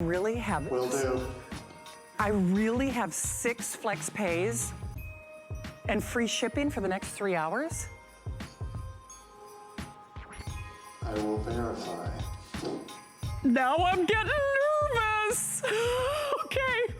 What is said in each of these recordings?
Really have. Will do. I really have 6 flex pays and free shipping for the next 3 hours? I will verify. Now I'm getting nervous. Okay.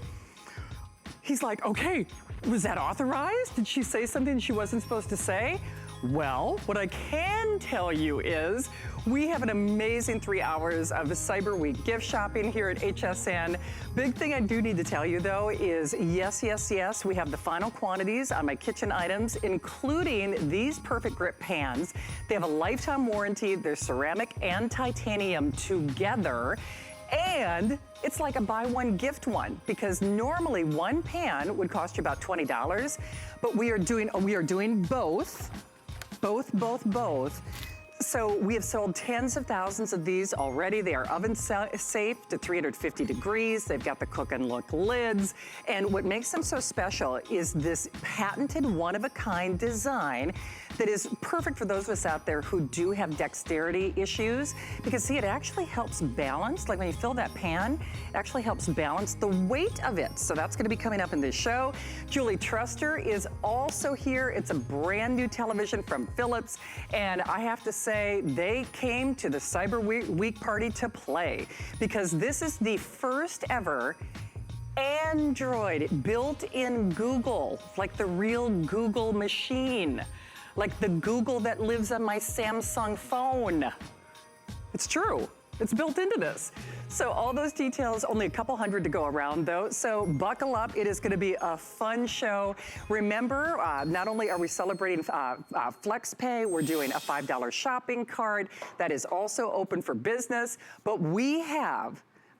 He's like, okay, was that authorized? Did she say something she wasn't supposed to say? Well, what I can tell you is we have an amazing 3 hours of Cyber Week gift shopping here at HSN. Big thing I do need to tell you though is yes, yes, yes, we have the final quantities on my kitchen items, including these perfect grip pans. They have a lifetime warranty. They're ceramic and titanium together. And it's like a buy one, gift one, because normally one pan would cost you about $20, but we are doing both. So we have sold tens of thousands of these already. They are oven safe to 350 degrees. They've got the cook and look lids. And what makes them so special is this patented one-of-a-kind design that is perfect for those of us out there who do have dexterity issues. Because see, it actually helps balance, like when you fill that pan, it actually helps balance the weight of it. So that's gonna be coming up in this show. Julie Truster is also here. It's a brand new television from Philips. And I have to say, they came to the Cyber Week party to play, because this is the first ever Android built-in Google, like the real Google machine, like the Google that lives on my Samsung phone. It's true. It's built into this. So all those details, only a couple hundred to go around though. So buckle up, it is gonna be a fun show. Remember, not only are we celebrating FlexPay, we're doing a $5 shopping card that is also open for business, but we're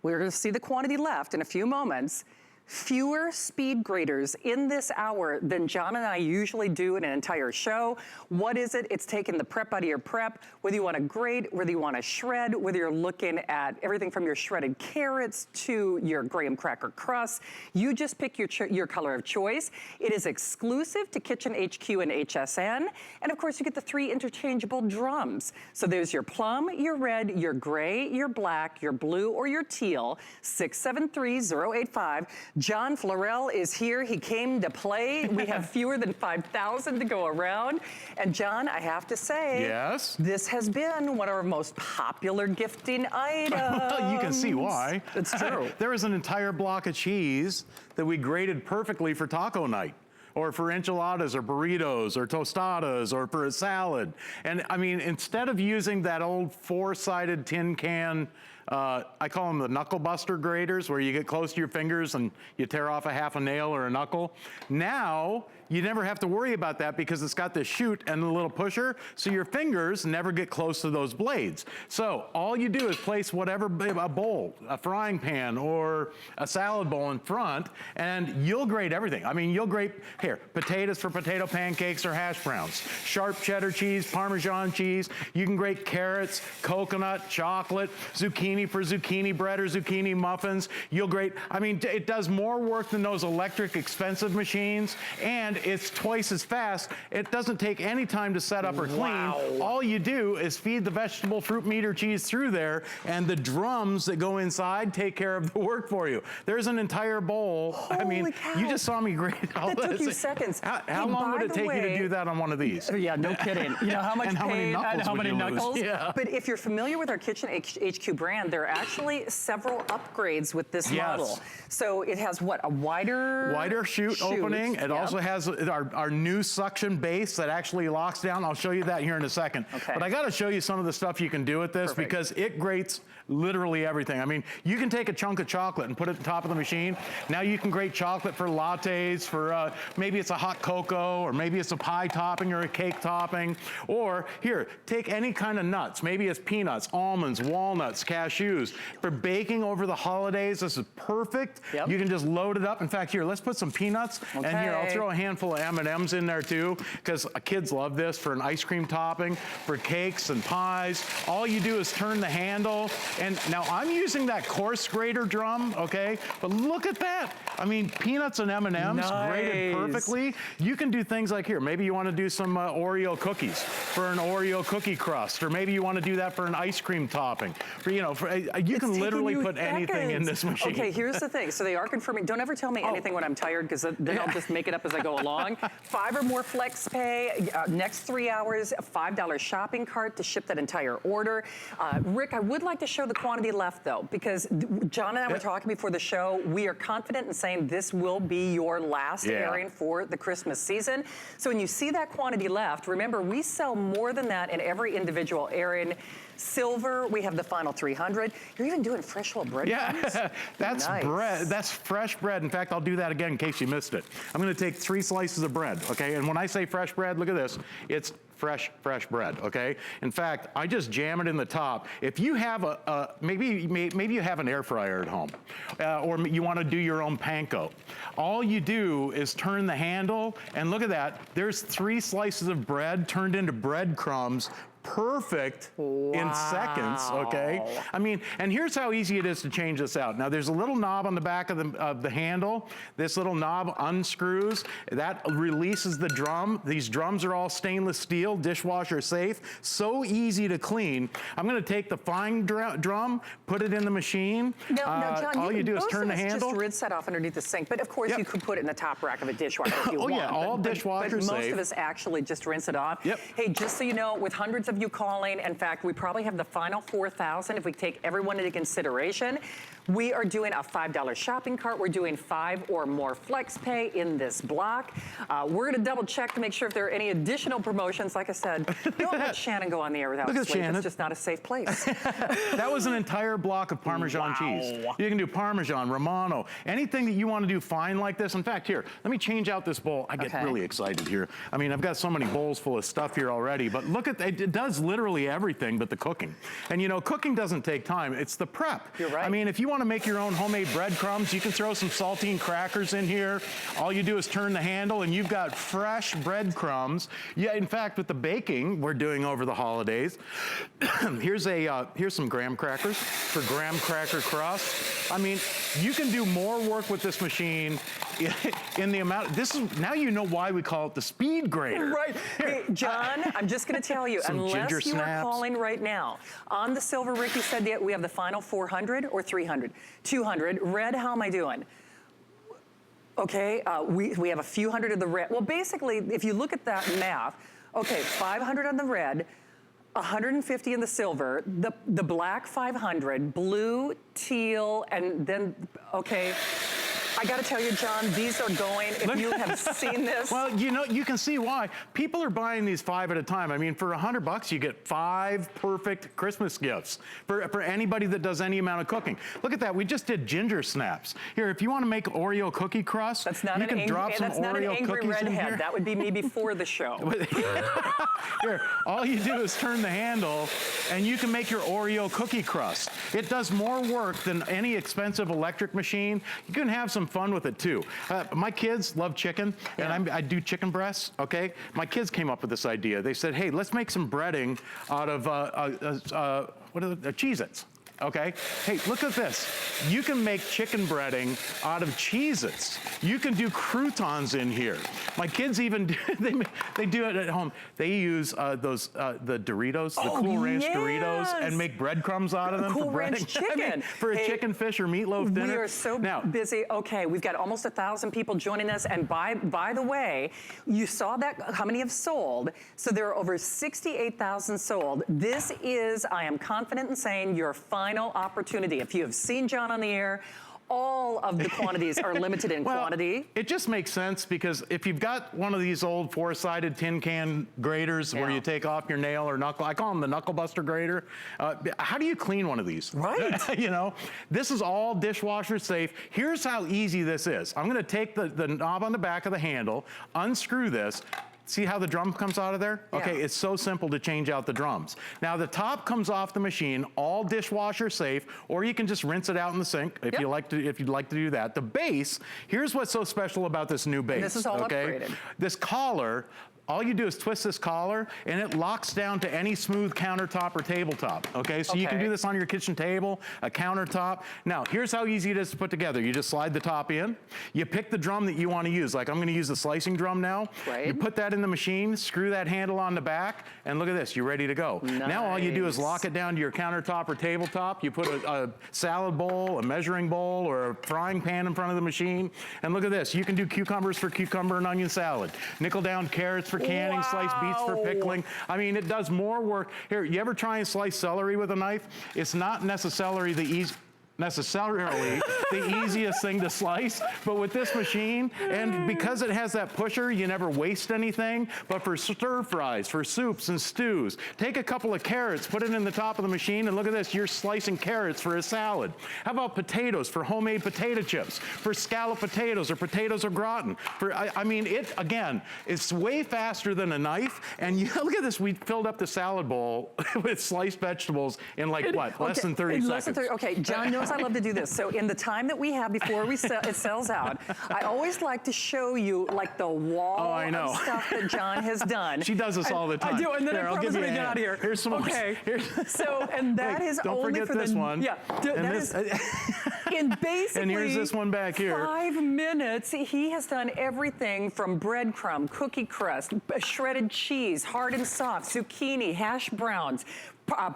gonna see the quantity left in a few moments. Fewer speed graders in this hour than John and I usually do in an entire show. What is it? It's taking the prep out of your prep, whether you want to grate, whether you want to shred, whether you're looking at everything from your shredded carrots to your graham cracker crust. You just pick your color of choice. It is exclusive to Kitchen HQ and HSN. And of course, you get the 3 interchangeable drums. So there's your plum, your red, your gray, your black, your blue, or your teal. 673-085. John Florell is here. He came to play. We have fewer than 5,000 to go around. And John, I have to say, yes, this has been one of our most popular gifting items. Well, you can see why. It's true. There was an entire block of cheese that we grated perfectly for taco night, or for enchiladas or burritos or tostadas or for a salad. And I mean, instead of using that old 4-sided tin can, I call them the knuckle buster graters, where you get close to your fingers and you tear off a half a nail or a knuckle. Now, you never have to worry about that because it's got the chute and the little pusher, so your fingers never get close to those blades. So all you do is place whatever, a bowl, a frying pan, or a salad bowl in front, and you'll grate everything. I mean, you'll grate, here, potatoes for potato pancakes or hash browns, sharp cheddar cheese, Parmesan cheese. You can grate carrots, coconut, chocolate, zucchini for zucchini bread or zucchini muffins. You'll grate, I mean, it does more work than those electric expensive machines, and it's twice as fast. It doesn't take any time to set up or clean. Wow. All you do is feed the vegetable, fruit, meat, or cheese through there, and the drums that go inside take care of the work for you. There's an entire bowl. Holy I mean, cow. you just saw me grate all That this. took you seconds. How Hey, long would by it the take you to way- do that on one of these? Yeah, no kidding. You know how much And how many pain knuckles and how would many you lose? knuckles? Yeah. But if you're familiar with our Kitchen HQ brand, there are actually several upgrades with this Yes. model. So it has what, a wider chute opening. It yeah. also has our new suction base that actually locks down. I'll show you that here in a second. Okay. But I gotta show you some of the stuff you can do with this, Perfect. because it grates literally everything. I mean, you can take a chunk of chocolate and put it at the top of the machine. Now you can grate chocolate for lattes, for maybe it's a hot cocoa, or maybe it's a pie topping or a cake topping. Or here, take any kind of nuts. Maybe it's peanuts, almonds, walnuts, cashews. For baking over the holidays, this is perfect. Yep. You can just load it up. In fact, here, let's put some peanuts. And here, I'll Okay. throw a handful of M&Ms in there too, because kids love this for an ice cream topping, for cakes and pies. All you do is turn the handle, And now I'm using that coarse grater drum, okay? But look at that. I mean, peanuts and M&Ms grated perfectly. You can do things like here. Maybe you want to do some Oreo cookies for an Oreo cookie crust, or maybe you want to do that for an ice cream topping. For, you know, you can literally put anything in this machine. Okay, here's the thing. So they are confirming. Don't ever tell me anything when I'm tired, because then I'll just make it up as I go along. 5 or more flex pay. Next 3 hours, a $5 shopping cart to ship that entire order. Rick, I would like to show the quantity left, though, because John and I were talking before the show. We are confident in saying this will be your last airing for the Christmas season. So when you see that quantity left, remember, we sell more than that in every individual airing. Silver, we have the final 300. You're even doing fresh whole bread. Yeah, that's bread. That's fresh bread. In fact, I'll do that again in case you missed it. I'm going to take 3 slices of bread, okay? And when I say fresh bread, look at this. It's fresh bread, okay? In fact, I just jam it in the top. If you have maybe you have an air fryer at home, or you want to do your own panko. All you do is turn the handle, and look at that. There's 3 slices of bread turned into breadcrumbs. Perfect in seconds, okay? I mean, and here's how easy it is to change this out. Now, there's a little knob on the back of the handle. This little knob unscrews. That releases the drum. These drums are all stainless steel, dishwasher safe. So easy to clean. I'm going to take the fine drum, put it in the machine. Now, John, all you do is turn the handle. Just rinse that off underneath the sink. But of course, you could put it in the top rack of a dishwasher if you want. Yeah, all dishwasher safe. But most of us actually just rinse it off. Yep. Hey, just so you know, with hundreds of you calling, in fact, we probably have the final 4,000 if we take everyone into consideration. We are doing a $5 shopping cart. We're doing 5 or more flex pay in this block. We're going to double check to make sure if there are any additional promotions. Like I said, don't let Shannon go on the air without sleep. It's just not a safe place. That was an entire block of Parmesan cheese. You can do Parmesan, Romano, anything that you want to do fine like this. In fact, here, let me change out this bowl. I get really excited here. I mean, I've got so many bowls full of stuff here already, but look at it. It does literally everything but the cooking. And you know, cooking doesn't take time. It's the prep. You're right. I mean, if you want to make your own homemade breadcrumbs, you can throw some saltine crackers in here. All you do is turn the handle and you've got fresh breadcrumbs. Yeah, in fact, with the baking we're doing over the holidays, here's some graham crackers for graham cracker crust. I mean, you can do more work with this machine in the amount. Now you know why we call it the speed grater. Right. Hey, John, I'm just going to tell you, unless you are calling right now, on the silver, Ricky said that we have the final 400 or 300? 200. Red, how am I doing? Okay, we have a few hundred of the red. Well, basically, if you look at that math, okay, 500 on the red, 150 in the silver, the black 500, blue, teal, and then, okay, I got to tell you, John, these are going, if you have seen this. Well, you know, you can see why. People are buying these 5 at a time. I mean, for $100, you get 5 perfect Christmas gifts for anybody that does any amount of cooking. Look at that. We just did ginger snaps. Here, if you want to make Oreo cookie crust, you can drop some Oreo cookies in here. That would be me before the show. Here, all you do is turn the handle, and you can make your Oreo cookie crust. It does more work than any expensive electric machine. You can have some fun with it too. My kids love chicken, and I do chicken breasts, okay? My kids came up with this idea. They said, hey, let's make some breading out of, Cheez-Its. Okay, hey, look at this. You can make chicken breading out of Cheez-Its. You can do croutons in here. My kids even, they do it at home. They use the Doritos, the Cool Ranch Doritos, and make breadcrumbs out of them Cool for Ranch breading. chicken. I mean, for a chicken, fish, or meatloaf dinner. We are so busy. Okay, we've got almost 1,000 people joining us. And by the way, you saw that, how many have sold? So there are over 68,000 sold. This is, I am confident in saying, your final opportunity. If you have seen John on the air, all of the quantities are limited in quantity. It just makes sense because if you've got one of these old 4-sided tin can graters where you take off your nail or knuckle, I call them the knuckle buster grater. How do you clean one of these? Right. You know, this is all dishwasher safe. Here's how easy this is. I'm going to take the knob on the back of the handle, unscrew this. See how the drum comes out of there? Okay, it's so simple to change out the drums. Now the top comes off the machine, all dishwasher safe, or you can just rinse it out in the sink if you like to. If you'd like to do that. The base. Here's what's so special about this new base. And this is all upgraded. This collar all you do is twist this collar and it locks down to any smooth countertop or tabletop, okay? So you can do this on your kitchen table, a countertop. Now, here's how easy it is to put together. You just slide the top in, you pick the drum that you want to use. Like I'm gonna use the slicing drum now. Right. You put that in the machine, screw that handle on the back, and look at this, you're ready to go. Nice. Now all you do is lock it down to your countertop or tabletop. You put a salad bowl, a measuring bowl, or a frying pan in front of the machine, and look at this. You can do cucumbers for cucumber and onion salad, nickel down carrots for canning, sliced beets for pickling. I mean, it does more work. Here, you ever try and slice celery with a knife? It's not necessarily the easiest thing to slice, but with this machine, and because it has that pusher, you never waste anything. But for stir fries, for soups and stews, take a couple of carrots, put it in the top of the machine, and look at this, you're slicing carrots for a salad. How about potatoes for homemade potato chips, for scalloped potatoes or potatoes au gratin? I mean, it, again, it's way faster than a knife, and look at this, we filled up the salad bowl with sliced vegetables in like, less than 30 seconds. Less than 30, okay, John knows I love to do this. So in the time that we have before it sells out, I always like to show you like the wall of stuff that John has done. She does this all the time. I do, and then I promise I'm gonna get out of here. Here's some more. So, and that is don't only forget for this one. Yeah, that is in basically and here's this one back here. 5 minutes, he has done everything from breadcrumb, cookie crust, shredded cheese, hard and soft, zucchini, hash browns,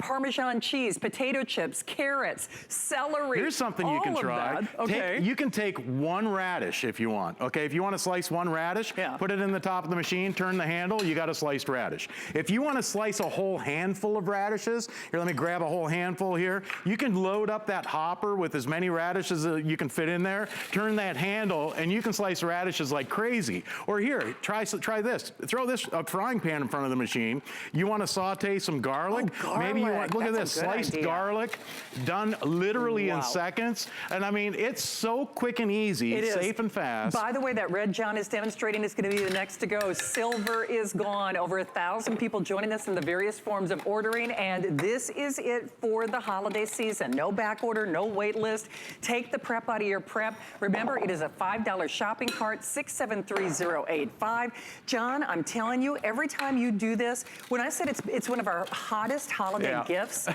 Parmesan cheese, potato chips, carrots, celery. Here's something you can try. Okay. You can take one radish if you want. Okay, if you want to slice one radish, put it in the top of the machine, turn the handle, you got a sliced radish. If you want to slice a whole handful of radishes, here, let me grab a whole handful here. You can load up that hopper with as many radishes as you can fit in there, turn that handle, and you can slice radishes like crazy. Or here, try this. Throw this frying pan in front of the machine. You want to saute some garlic? Maybe you want, look at this, sliced garlic, done literally in seconds. And I mean, it's so quick and easy, safe and fast. By the way, that red John is demonstrating is going to be the next to go. Silver is gone. Over 1,000 people joining us in the various forms of ordering, and this is it for the holiday season. No back order, no wait list. Take the prep out of your prep. Remember, it is a $5 shopping cart, 673-085. John, I'm telling you, every time you do this, when I said it's one of our hottest holiday gifts,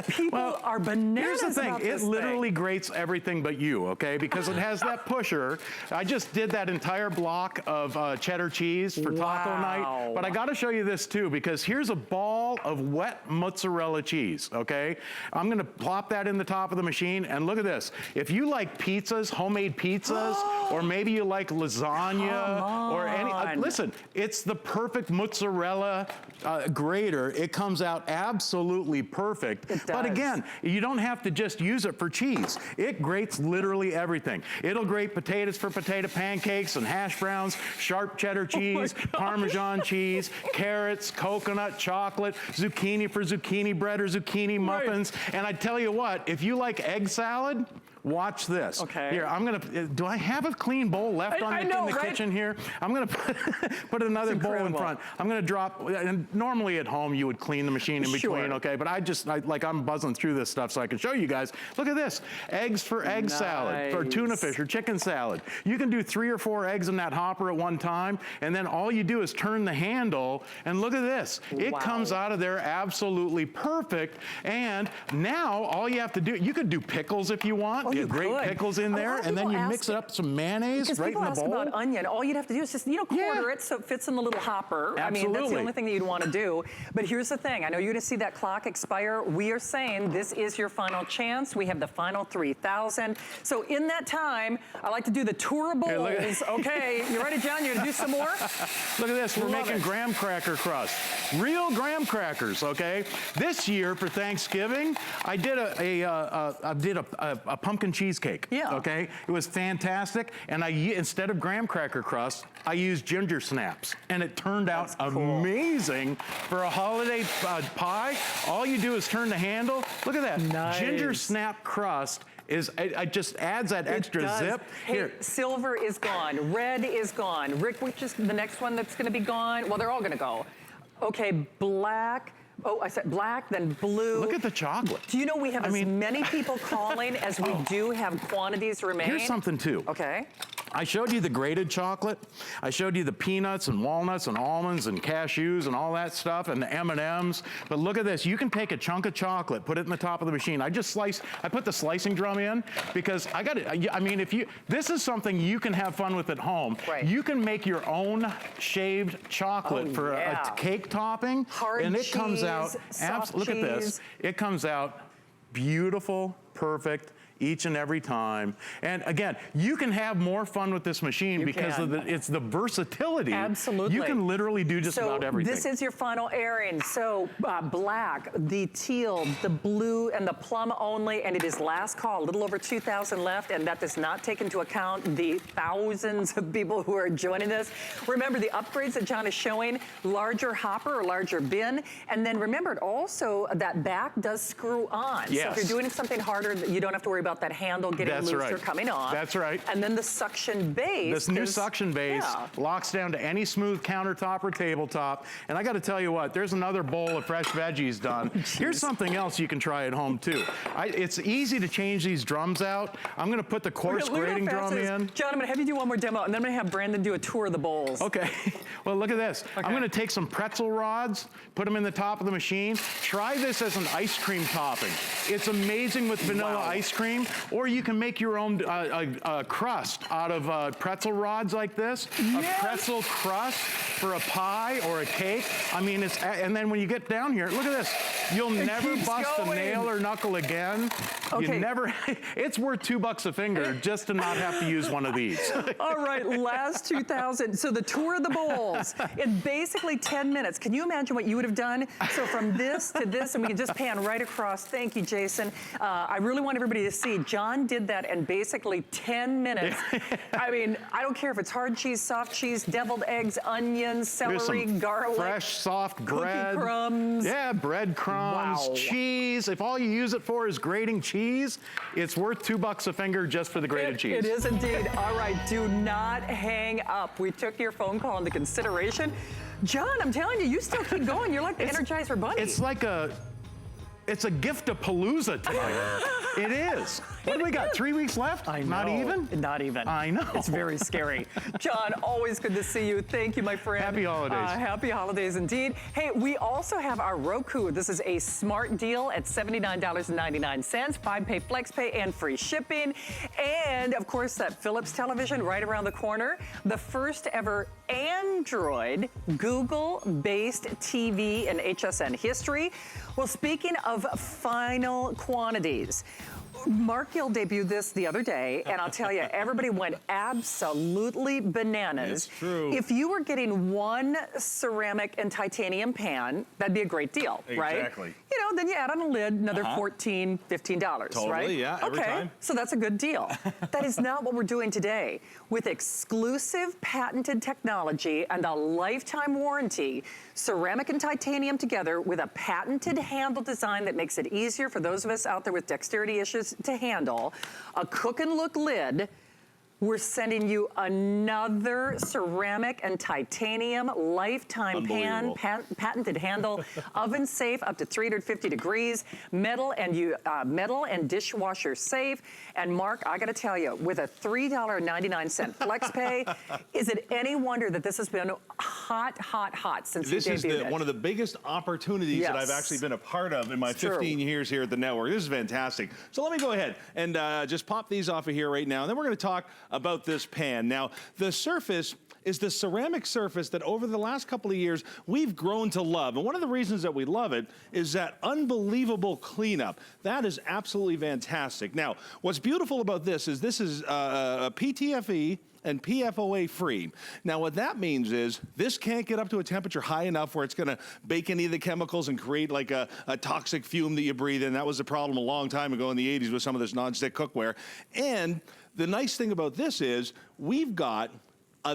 people are bananas. Here's the thing, about it this literally grates everything but you, okay? Because it has that pusher. I just did that entire block of cheddar cheese for taco night, but I gotta show you this too, because here's a ball of wet mozzarella cheese, okay? I'm gonna plop that in the top of the machine, and look at this. If you like pizzas, homemade pizzas, or maybe you like lasagna, or any, listen, it's the perfect mozzarella grater. It comes out absolutely perfect. It does. But again, you don't have to just use it for cheese. It grates literally everything. It'll grate potatoes for potato pancakes and hash browns, sharp cheddar cheese, Parmesan cheese, carrots, coconut, chocolate, zucchini for zucchini bread or zucchini muffins. And I tell you what, if you like egg salad, watch this. Okay. Here, I'm gonna, do I have a clean bowl left in the kitchen here? I'm gonna put another bowl in front. I'm gonna drop, and normally at home you would clean the machine in between, okay? But I'm buzzing through this stuff so I can show you guys. Look at this, eggs for egg salad, for tuna fish or chicken salad. You can do 3 or 4 eggs in that hopper at one time, and then all you do is turn the handle, and look at this. It comes out of there absolutely perfect, and now all you have to do, you could do pickles if you want. You grate pickles in there, and then you mix it up some mayonnaise right in the bowl. People ask about onion. All you'd have to do is just, quarter it so it fits in the little hopper. Absolutely. I mean, that's the only thing that you'd want to do. But here's the thing. I know you're going to see that clock expire. We are saying this is your final chance. We have the final 3,000. So in that time, I like to do the tour of bowls. Okay, you ready, John? You're going to do some more? Look at this. We're making graham cracker crust. Real graham crackers, okay? This year for Thanksgiving, I did a pumpkin cheesecake. Okay, it was fantastic, and instead of graham cracker crust, I used ginger snaps, and it turned out amazing for a holiday pie. All you do is turn the handle. Look at that, ginger snap crust. It just adds that extra zip. Hey, silver is gone, red is gone. Rick, which is the next one that's going to be gone? Well, they're all going to go. Okay, black. Oh, I said black, then blue. Look at the chocolate. Do you know we have as many people calling as we do have quantities remaining? Here's something too. Okay. I showed you the grated chocolate. I showed you the peanuts and walnuts and almonds and cashews and all that stuff and the M&Ms. But look at this. You can take a chunk of chocolate, put it in the top of the machine. I put the slicing drum in because I mean, this is something you can have fun with at home. Right. You can make your own shaved chocolate for a cake topping. Hard and it cheese, comes out, look at this. cheese. It comes out beautiful, perfect, each and every time. And again, you can have more fun with this machine because of it's the versatility. Absolutely. You can literally do just about everything. This is your final airing. So black, the teal, the blue, and the plum only, and it is last call. A little over 2,000 left, and that does not take into account the thousands of people who are joining us. Remember the upgrades that John is showing, larger hopper or larger bin, and then remember it also, that back does screw on. Yes. So if you're doing something harder, you don't have to worry about that handle getting loose or coming off. That's right. And then the suction base. This new suction base locks down to any smooth countertop or tabletop. And I got to tell you what, there's another bowl of fresh veggies done. Here's something else you can try at home too. It's easy to change these drums out. I'm going to put the coarse grating drum in. John, I'm going to have you do one more demo, and then I'm going to have Brandon do a tour of the bowls. Okay. Well, look at this. I'm going to take some pretzel rods, put them in the top of the machine. Try this as an ice cream topping. It's amazing with vanilla ice cream. Or you can make your own crust out of pretzel rods like this. A pretzel crust for a pie or a cake. I mean, and then when you get down here, look at this. You'll never bust a nail or knuckle again. Okay. You never, it's worth $2 a finger just to not have to use one of these. All right, last 2,000. So the tour of the bowls in basically 10 minutes. Can you imagine what you would have done? So from this to this, and we can just pan right across. Thank you, Jason. I really want everybody to see. John did that in basically 10 minutes. I mean, I don't care if it's hard cheese, soft cheese, deviled eggs, onions, celery, garlic. Fresh, soft bread. Cookie crumbs. Yeah, bread crumbs, cheese. If all you use it for is grating cheese, it's worth $2 a finger just for the grated cheese. It is indeed. All right, do not hang up. We took your phone call into consideration. John, I'm telling you, you still keep going. You're like the Energizer Bunny. It's like it's a gift-a-palooza tonight. It is. What do we got, 3 weeks left? I know. Not even? Not even. I know. It's very scary. John, always good to see you. Thank you, my friend. Happy holidays. Happy holidays indeed. Hey, we also have our Roku. This is a smart deal at $79.99, 5-pay, flex pay, and free shipping. And of course, that Philips television right around the corner. The first ever Android Google-based TV in HSN history. Well, speaking of final quantities, Mark Gill debuted this the other day, and I'll tell you, everybody went absolutely bananas. It's true. If you were getting one ceramic and titanium pan, that'd be a great deal, right? Exactly. You know, then you add on a lid, another $14, $15, Totally, right? yeah, every time. So that's a good deal. That is not what we're doing today. With exclusive patented technology and a lifetime warranty, ceramic and titanium together with a patented handle design that makes it easier for those of us out there with dexterity issues to handle, a cook and look lid, we're sending you another ceramic and titanium lifetime pan, patented handle, oven safe up to 350 degrees, metal and dishwasher safe. And Mark, I got to tell you, with a $3.99 flex pay, is it any wonder that this has been hot, hot, hot since you debuted it? This is one of the biggest opportunities that I've actually been a part of in my 15 years here at the network. This is fantastic. So let me go ahead and just pop these off of here right now. And then we're going to talk about this pan. Now, the surface is the ceramic surface that over the last couple of years we've grown to love. And one of the reasons that we love it is that unbelievable cleanup. That is absolutely fantastic. Now, what's beautiful about this is a PTFE and PFOA free. Now what that means is this can't get up to a temperature high enough where it's gonna bake any of the chemicals and create like a toxic fume that you breathe in. That was the problem a long time ago in the 80s with some of this nonstick cookware. And the nice thing about this is we've got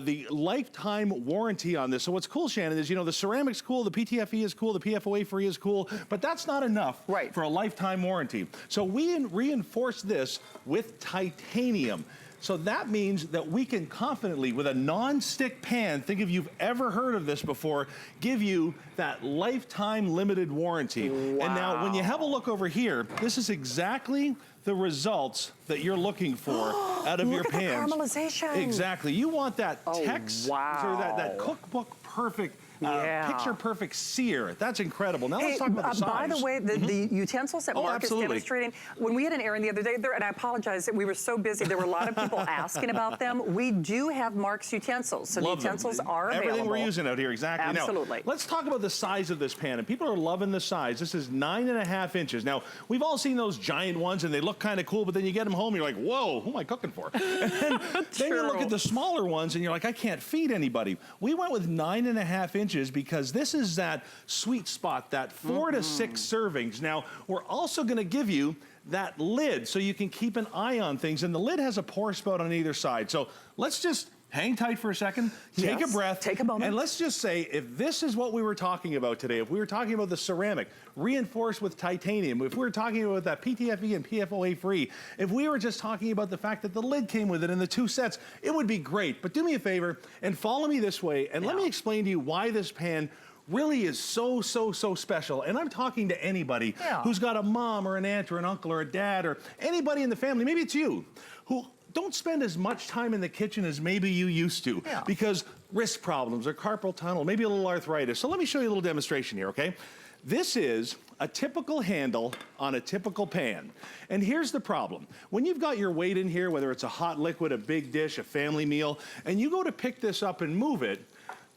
the lifetime warranty on this. So what's cool, Shannon, is, you know, the ceramic's cool, the PTFE is cool, the PFOA free is cool, but that's not enough for a lifetime warranty. So we reinforce this with titanium. So that means that we can confidently, with a non-stick pan, think if you've ever heard of this before, give you that lifetime limited warranty. Wow. And now when you have a look over here, this is exactly the results that you're looking for out of your pans. Look at the caramelization. Exactly. You want that that cookbook perfect, picture perfect sear. That's incredible. Now let's talk about the size. By the way, the utensils that Mark is demonstrating, when we had an airing the other day, and I apologize that we were so busy, there were a lot of people asking about them. We do have Mark's utensils, so the utensils are available. Everything we're using out here, exactly. Absolutely. Now, let's talk about the size of this pan, and people are loving the size. This is 9.5 inches. Now, we've all seen those giant ones, and they look kind of cool, but then you get them home, and you're like, whoa, who am I cooking for? And then you look at the smaller ones, and you're like, I can't feed anybody. We went with 9.5 inches because this is that sweet spot, that 4 to 6 servings. Now, we're also going to give you that lid so you can keep an eye on things, and the lid has a pour spout on either side. So let's just hang tight for a second, take a breath, take a moment, and let's just say, if this is what we were talking about today, if we were talking about the ceramic reinforced with titanium, if we were talking about that PTFE and PFOA free, if we were just talking about the fact that the lid came with it in the 2 sets, it would be great. But do me a favor and follow me this way, and let me explain to you why this pan really is so special. And I'm talking to anybody who's got a mom or an aunt or an uncle or a dad or anybody in the family, maybe it's you, who don't spend as much time in the kitchen as maybe you used to because wrist problems or carpal tunnel, maybe a little arthritis. So let me show you a little demonstration here, okay? This is a typical handle on a typical pan. And here's the problem. When you've got your weight in here, whether it's a hot liquid, a big dish, a family meal, and you go to pick this up and move it,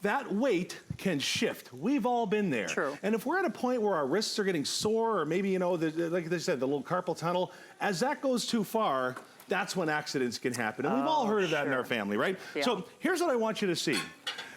that weight can shift. We've all been there. True. And if we're at a point where our wrists are getting sore, or maybe, you know, like they said, the little carpal tunnel, as that goes too far, that's when accidents can happen. And we've all heard of that in our family, right? So here's what I want you to see.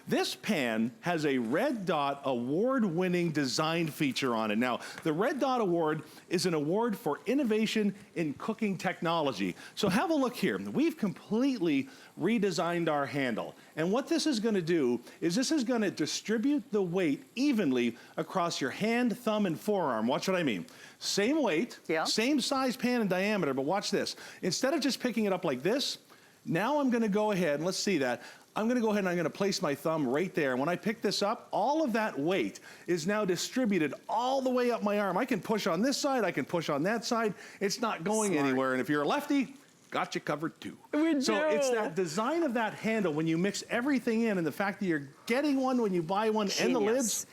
This pan has a Red Dot award-winning design feature on it. Now, the Red Dot Award is an award for innovation in cooking technology. So have a look here. We've completely redesigned our handle. And what this is gonna do is this is gonna distribute the weight evenly across your hand, thumb, and forearm. Watch what I mean. Same weight, same size pan and diameter, but watch this. Instead of just picking it up like this, now I'm gonna go ahead, and let's see that. I'm gonna go ahead and I'm gonna place my thumb right there. And when I pick this up, all of that weight is now distributed all the way up my arm. I can push on this side, I can push on that side. It's not going anywhere. And if you're a lefty, got you covered too. So it's that design of that handle when you mix everything in, and the fact that you're getting one when you buy one and the lids.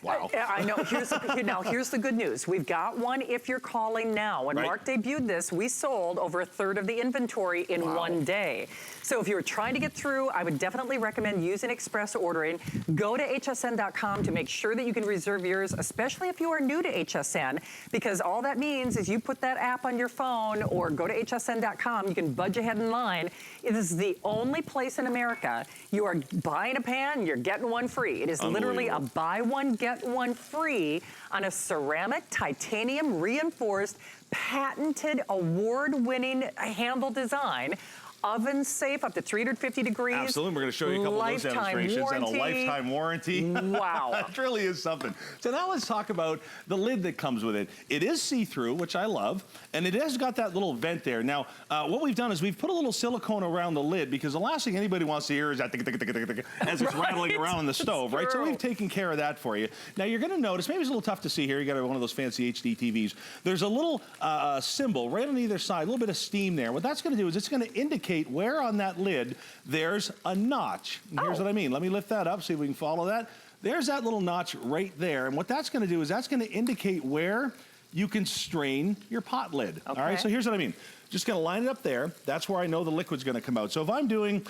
Wow. I know. Here's the good news. We've got one if you're calling now. When Mark debuted this, we sold over 1/3 of the inventory in one day. So if you were trying to get through, I would definitely recommend using express ordering. Go to hsn.com to make sure that you can reserve yours, especially if you are new to HSN, because all that means is you put that app on your phone or go to hsn.com, you can budge ahead in line. It is the only place in America you are buying a pan, you're getting one free. It is literally a buy one, get one free on a ceramic, titanium reinforced, patented, award-winning handle handle design. Oven safe up to 350 degrees. Absolutely, we're going to show you a couple of those demonstrations and a lifetime warranty. Wow. That really is something. So now let's talk about the lid that comes with it. It is see-through, which I love, and it has got that little vent there. Now, what we've done is we've put a little silicone around the lid because the last thing anybody wants to hear is that as it's rattling around on the stove, right? So we've taken care of that for you. Now you're going to notice, maybe it's a little tough to see here, you got one of those fancy HD TVs. There's a little symbol right on either side, a little bit of steam there. What that's going to do is it's going to indicate where on that lid there's a notch. And here's what I mean. Let me lift that up, see if we can follow that. There's that little notch right there. And what that's going to do is that's going to indicate where you can strain your pot lid. Okay. All right, so here's what I mean. Just going to line it up there. That's where I know the liquid's going to come out. So if I'm doing,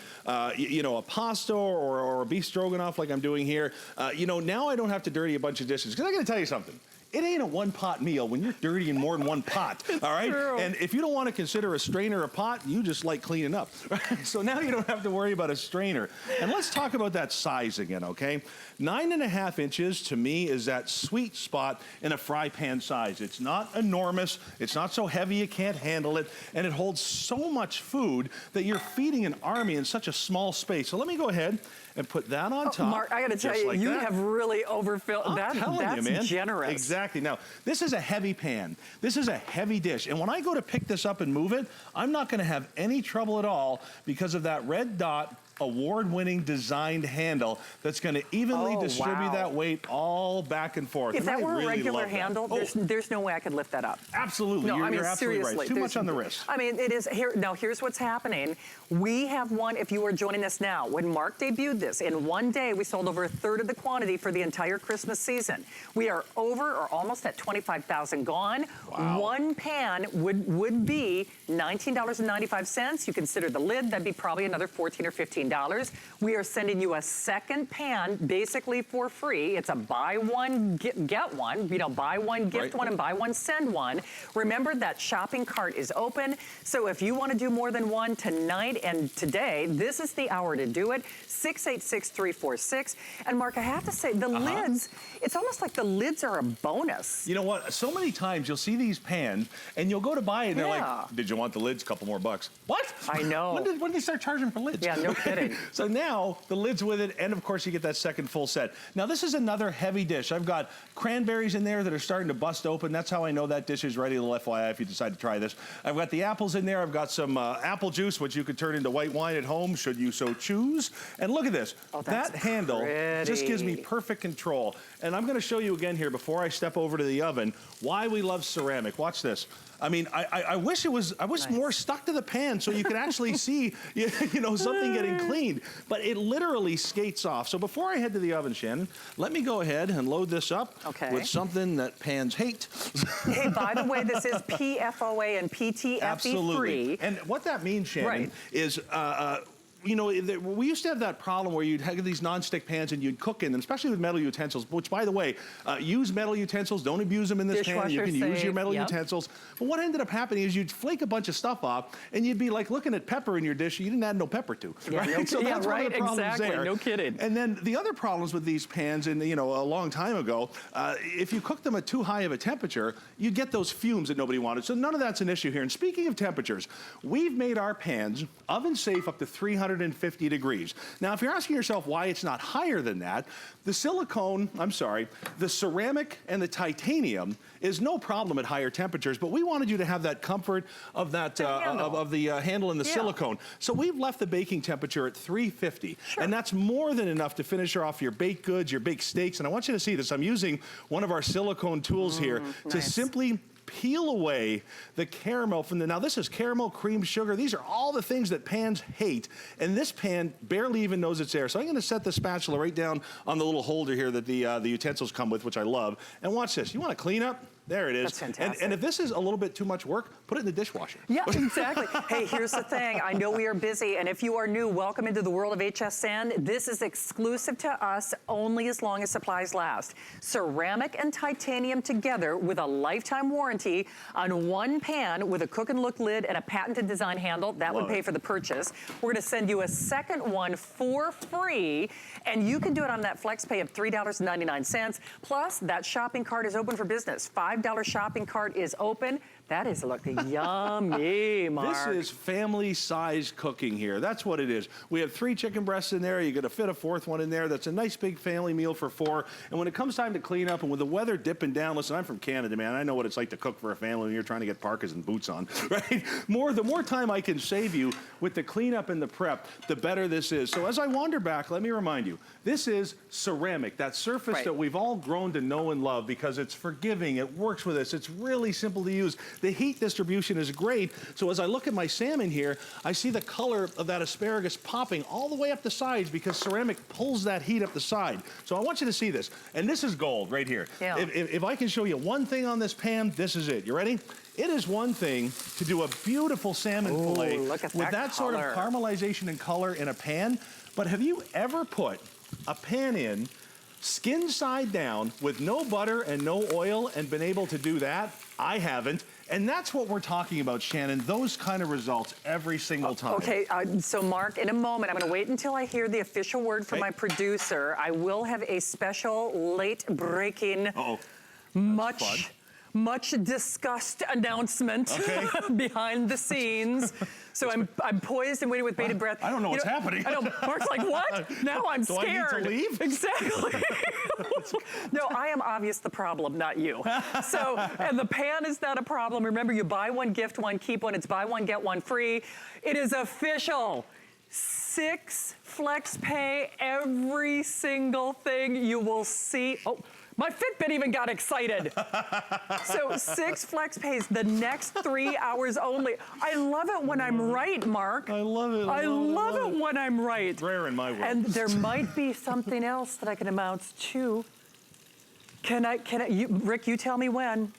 you know, a pasta or a beef stroganoff like I'm doing here, you know, now I don't have to dirty a bunch of dishes. Because I got to tell you something. It ain't a one-pot meal when you're dirtying more than one pot, all right? True. And if you don't want to consider a strainer a pot, you just like cleaning up, right? So now you don't have to worry about a strainer. And let's talk about that size again, okay? 9.5 inches to me is that sweet spot in a fry pan size. It's not enormous, it's not so heavy you can't handle it, and it holds so much food that you're feeding an army in such a small space. So let me go ahead and put that on top. Mark, I got to tell you, like you have really overfilled. That's generous. Exactly. Now, this is a heavy pan. This is a heavy dish. And when I go to pick this up and move it, I'm not going to have any trouble at all because of that red dot award-winning designed handle that's going to evenly distribute that weight all back and forth. If that were really a regular handle, there's no way I could lift that up. Absolutely. No, I mean, you're absolutely seriously, right. Too much on the wrist. I mean, it is here. Now, here's what's happening. We have one, if you are joining us now, when Mark debuted this, in one day, we sold over a third of the quantity for the entire Christmas season. We are over or almost at 25,000 gone. Wow. One pan would be $19.95. You consider the lid, that'd be probably another $14 or $15. We are sending you a second pan basically for free. It's a buy one, get one. You know, buy one, gift one, and buy one, send one. Remember that shopping cart is open. So if you want to do more than one tonight and today, this is the hour to do it. 686-346. And Mark, I have to say, the lids, it's almost like the lids are a bonus. You know what? So many times you'll see these pans and you'll go to buy it and they're like, did you want the lids? Couple more bucks. What? I know. When did they start charging for lids? Yeah, no kidding. So now the lids with it, and of course you get that second full set. Now this is another heavy dish. I've got cranberries in there that are starting to bust open. That's how I know that dish is ready, a little FYI if you decide to try this. I've got the apples in there. I've got some apple juice, which you could turn into white wine at home, should you so choose. And look at this. That handle just gives me perfect control. And I'm gonna show you again here before I step over to the oven why we love ceramic. Watch this. I mean, I wish it was, more stuck to the pan so you could actually see, you know, something getting cleaned. But it literally skates off. So before I head to the oven, Shannon, let me go ahead and load this up with something that pans hate. Hey, by the way, this is PFOA and PTFE Absolutely. free. And what that means, Shannon, is you know, we used to have that problem where you'd have these nonstick pans and you'd cook in them, especially with metal utensils, which, by the way, use metal utensils. Don't abuse them in this pan. You can use your metal utensils. But what ended up happening is you'd flake a bunch of stuff off and you'd be like looking at pepper in your dish you didn't add no pepper to. Right? So that's one of the problems there. No kidding. And then the other problems with these pans, and you know, a long time ago, if you cook them at too high of a temperature, you get those fumes that nobody wanted. So none of that's an issue here. And speaking of temperatures, we've made our pans oven safe up to 350 degrees. Now, if you're asking yourself why it's not higher than that, the ceramic and the titanium is no problem at higher temperatures, but we wanted you to have that comfort of that handle and the silicone. So we've left the baking temperature at 350, and that's more than enough to finish off your baked goods, your baked steaks. And I want you to see this. I'm using one of our silicone tools here to simply peel away the caramel from now this is caramel, cream, sugar. These are all the things that pans hate, and this pan barely even knows it's there. So I'm gonna set the spatula right down on the little holder here that the utensils come with, which I love. And watch this. You wanna clean up? There it is. That's fantastic. And if this is a little bit too much work, put it in the dishwasher. Yeah, exactly. Hey, here's the thing. I know we are busy, and if you are new, welcome into the world of HSN. This is exclusive to us only as long as supplies last. Ceramic and titanium together with a lifetime warranty on one pan with a cook and look lid and a patented design handle. That would pay for the purchase. We're gonna send you a second one for free, and you can do it on that flex pay of $3.99. Plus, that shopping cart is open for business. $5 shopping cart is open. That is looking yummy, Mark. This is family-sized cooking here. That's what it is. We have 3 chicken breasts in there. You're gonna fit a 4th one in there. That's a nice big family meal for 4. And when it comes time to clean up and with the weather dipping down, listen, I'm from Canada, man. I know what it's like to cook for a family when you're trying to get parkas and boots on, right? The more time I can save you with the cleanup and the prep, the better this is. So as I wander back, let me remind you, this is ceramic, that surface that we've all grown to know and love because it's forgiving, it works with us, it's really simple to use. The heat distribution is great. So as I look at my salmon here, I see the color of that asparagus popping all the way up the sides because ceramic pulls that heat up the side. So I want you to see this. And this is gold right here. Yeah. If I can show you one thing on this pan, this is it. You ready? It is one thing to do a beautiful salmon fillet with that sort of caramelization and color in a pan. But have you ever put a pan in skin side down with no butter and no oil and been able to do that? I haven't. And that's what we're talking about, Shannon, those kind of results every single time. Okay, so Mark, in a moment, I'm gonna wait until I hear the official word from my producer. I will have a special late breaking, much discussed announcement behind the scenes. So I'm poised and waiting with bated breath. I don't know what's happening. I know, Mark's like, what? Now I'm scared. Do I need to leave? Exactly. No, I am obvious the problem, not you. So, and the pan is not a problem. Remember, you buy one, gift one, keep one. It's buy one, get one free. It is official. 6 flex pay, every single thing you will see. Oh, my Fitbit even got excited. So 6 flex pays the next 3 hours only. I love it when I'm right, Mark. I love it. I love it when I'm right. Rare in my world. And there might be something else that I can announce too. Rick, you tell me when.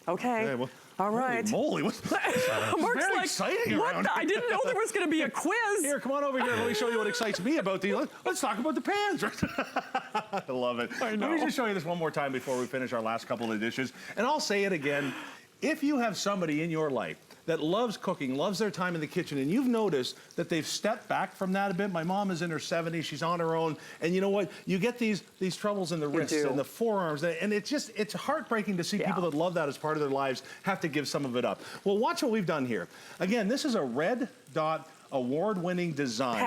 Okay. Okay, well, all right. Holy moly, what's Mark's very like, exciting what around the? I didn't know there was going to be a quiz. Here, come on over here. Let me show you what excites me about these. Let's talk about the pans. I love it. I know. Let me just show you this one more time before we finish our last couple of dishes. And I'll say it again. If you have somebody in your life that loves cooking, loves their time in the kitchen, and you've noticed that they've stepped back from that a bit. My mom is in her 70s, she's on her own, and you know what? You get these troubles in the wrists and the forearms, and it's heartbreaking to see people that love that as part of their lives have to give some of it up. Well, watch what we've done here. Again, this is a Red Dot award-winning design.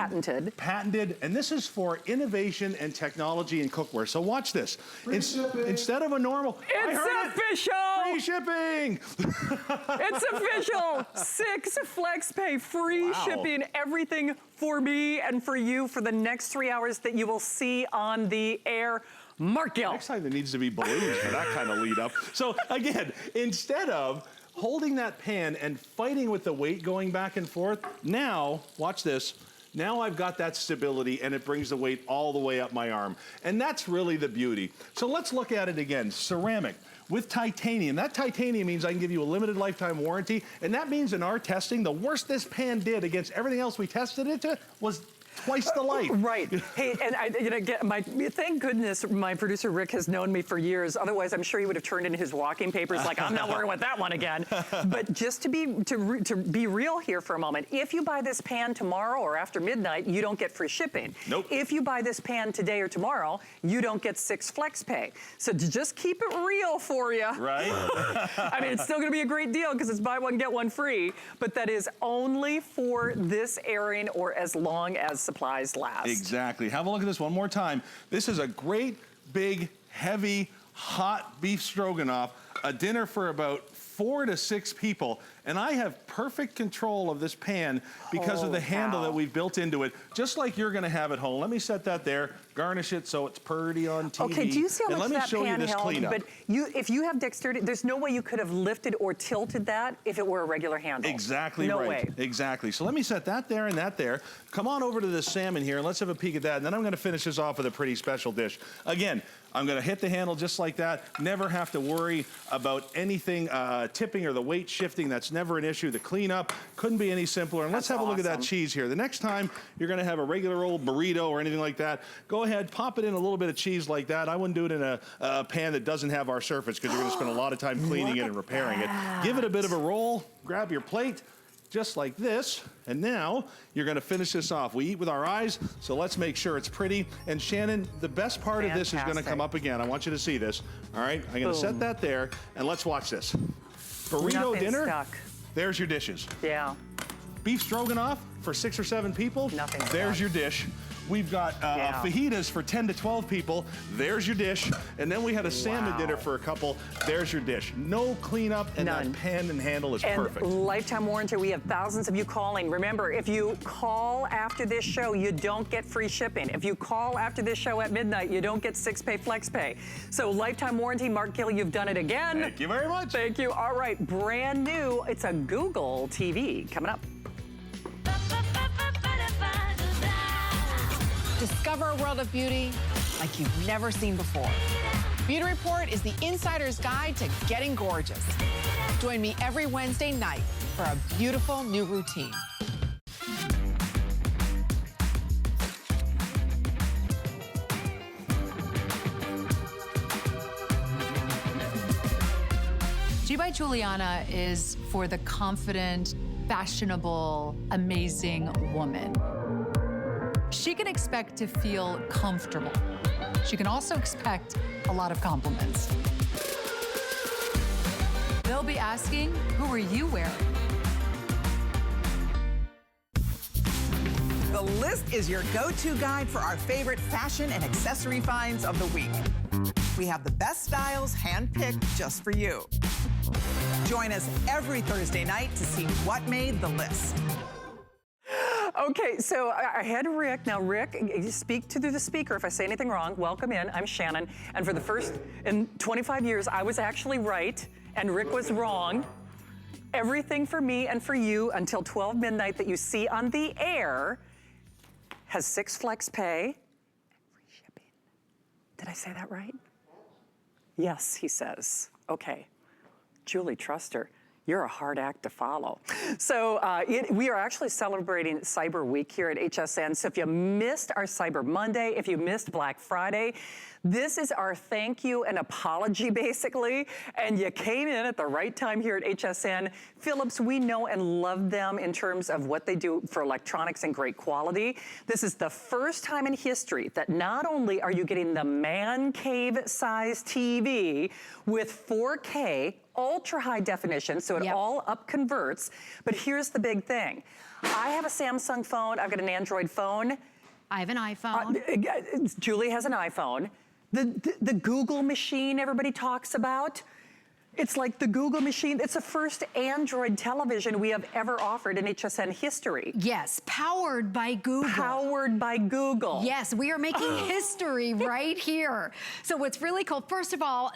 Patented, and this is for innovation and technology in cookware. So watch this. Instead of a normal... It's official! Free shipping! It's official! 6 flex pay, free shipping, everything for me and for you for the next 3 hours that you will see on the air. Mark Gill. Next time there needs to be balloons for that kind of lead up. So again, instead of holding that pan and fighting with the weight going back and forth, now, watch this, now I've got that stability and it brings the weight all the way up my arm. And that's really the beauty. So let's look at it again. Ceramic with titanium. That titanium means I can give you a limited lifetime warranty, and that means in our testing, the worst this pan did against everything else we tested it to was twice the life. Right. Hey, and thank goodness my producer Rick has known me for years. Otherwise, I'm sure he would have turned in his walking papers like, I'm not working with that one again. But just to be real here for a moment, if you buy this pan tomorrow or after midnight, you don't get free shipping. Nope. If you buy this pan today or tomorrow, you don't get 6 flex pay. So to just keep it real for you. Right. I mean, it's still going to be a great deal because it's buy one, get one free. But that is only for this airing or as long as supplies last. Exactly. Have a look at this one more time. This is a great, big, heavy, hot beef stroganoff, a dinner for about 4 to 6 people. And I have perfect control of this pan because of the handle that we've built into it, just like you're gonna have at home. Let me set that there, garnish it so it's pretty on TV. Okay, do you see how much that pan held? Cleanup. But if you have dexterity, there's no way you could have lifted or tilted that if it were a regular handle. Exactly no right. Way. Exactly. So let me set that there and that there. Come on over to this salmon here and let's have a peek at that. And then I'm gonna finish this off with a pretty special dish. Again, I'm gonna hit the handle just like that. Never have to worry about anything tipping or the weight shifting. That's never an issue. The cleanup couldn't be any simpler. And let's have a look at that cheese here. The next time you're gonna have a regular old burrito or anything like that, go ahead, pop it in a little bit of cheese like that. I wouldn't do it in a pan that doesn't have our surface because you're gonna spend a lot of time cleaning it and repairing it. Give it a bit of a roll, grab your plate, just like this, and now you're gonna finish this off. We eat with our eyes, so let's make sure it's pretty. And Shannon, the best part of this is gonna come up again. I want you to see this. All right, I'm gonna set that there, and let's watch this. Burrito dinner, stuck. There's your dishes. Yeah. Beef stroganoff for 6 or 7 people, there's your dish. We've got fajitas for 10 to 12 people. There's your dish. And then we had a salmon dinner for a couple. There's your dish. No cleanup, and that pan and handle is perfect. Lifetime warranty. We have thousands of you calling. Remember, if you call after this show, you don't get free shipping. If you call after this show at midnight, you don't get 6 pay flex pay. So lifetime warranty. Mark Gill, you've done it again. Thank you very much. Thank you. All right, brand new. It's a Google TV coming up. Discover a world of beauty like you've never seen before. Beauty Report is the insider's guide to getting gorgeous. Join me every Wednesday night for a beautiful new routine. G by Juliana is for the confident, fashionable, amazing woman. She can expect to feel comfortable. She can also expect a lot of compliments. They'll be asking, who are you wearing? The List is your go-to guide for our favorite fashion and accessory finds of the week. We have the best styles handpicked just for you. Join us every Thursday night to see what made the list. Okay, so I had Rick. Now, Rick, you speak to the speaker. If I say anything wrong, welcome in. I'm Shannon. And for the first in 25 years, I was actually right, and Rick was wrong. Everything for me and for you until 12 midnight that you see on the air has 6 flex pay and free shipping. Did I say that right? Yes, he says. Okay. Julie, trust her. You're a hard act to follow. So we are actually celebrating Cyber Week here at HSN. So if you missed our Cyber Monday, if you missed Black Friday, this is our thank you and apology, basically. And you came in at the right time here at HSN. Philips, we know and love them in terms of what they do for electronics and great quality. This is the first time in history that not only are you getting the man cave size TV with 4K, ultra high definition, so it all up converts. But here's the big thing. I have a Samsung phone, I've got an Android phone. I have an iPhone. Julie has an iPhone. The Google machine everybody talks about, it's like the Google machine. It's the first Android television we have ever offered in HSN history. Yes, powered by Google. Powered by Google. Yes, we are making history right here. So what's really cool, first of all,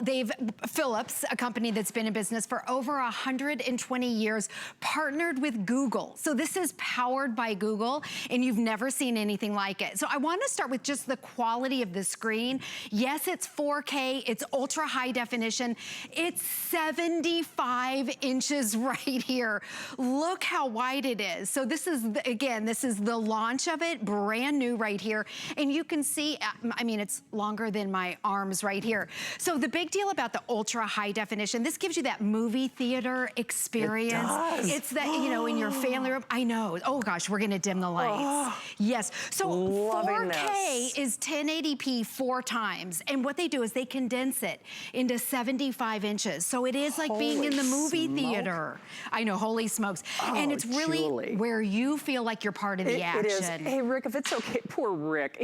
Philips, a company that's been in business for over 120 years, partnered with Google. So this is powered by Google, and you've never seen anything like it. So I want to start with just the quality of the screen. Yes, it's 4K, it's ultra high definition. It's 75 inches right here. Look how wide it is. So this is, again, this is the launch of it, brand new right here. And you can see, I mean, it's longer than my arms right here. So the big deal about the ultra high definition, this gives you that movie theater experience. It does. It's that, you know, in your family room. I know. Oh gosh, we're gonna dim the lights. Yes. So 4K is 1080p 4 times. And what they do is they condense it into 75 inches. So it is like being in the movie theater. I know, holy smokes. And it's really Julie, where you feel like you're part of the action. It is. Hey, Rick, if it's okay, poor Rick.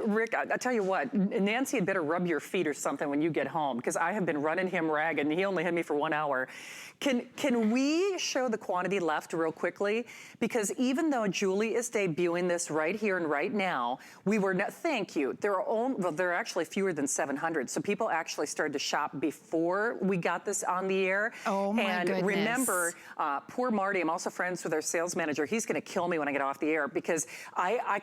Rick, I tell you what, Nancy had better rub your feet or something when you get home, because I have been running him ragged, and he only had me for 1 hour. Can we show the quantity left real quickly? Because even though Julie is debuting this right here and right now, we were not, thank you. There are actually fewer than 700. So people actually started to shop before we got this on the air. Oh my goodness. And remember, poor Marty, I'm also friends with our sales manager. He's gonna kill me when I get off the air, because I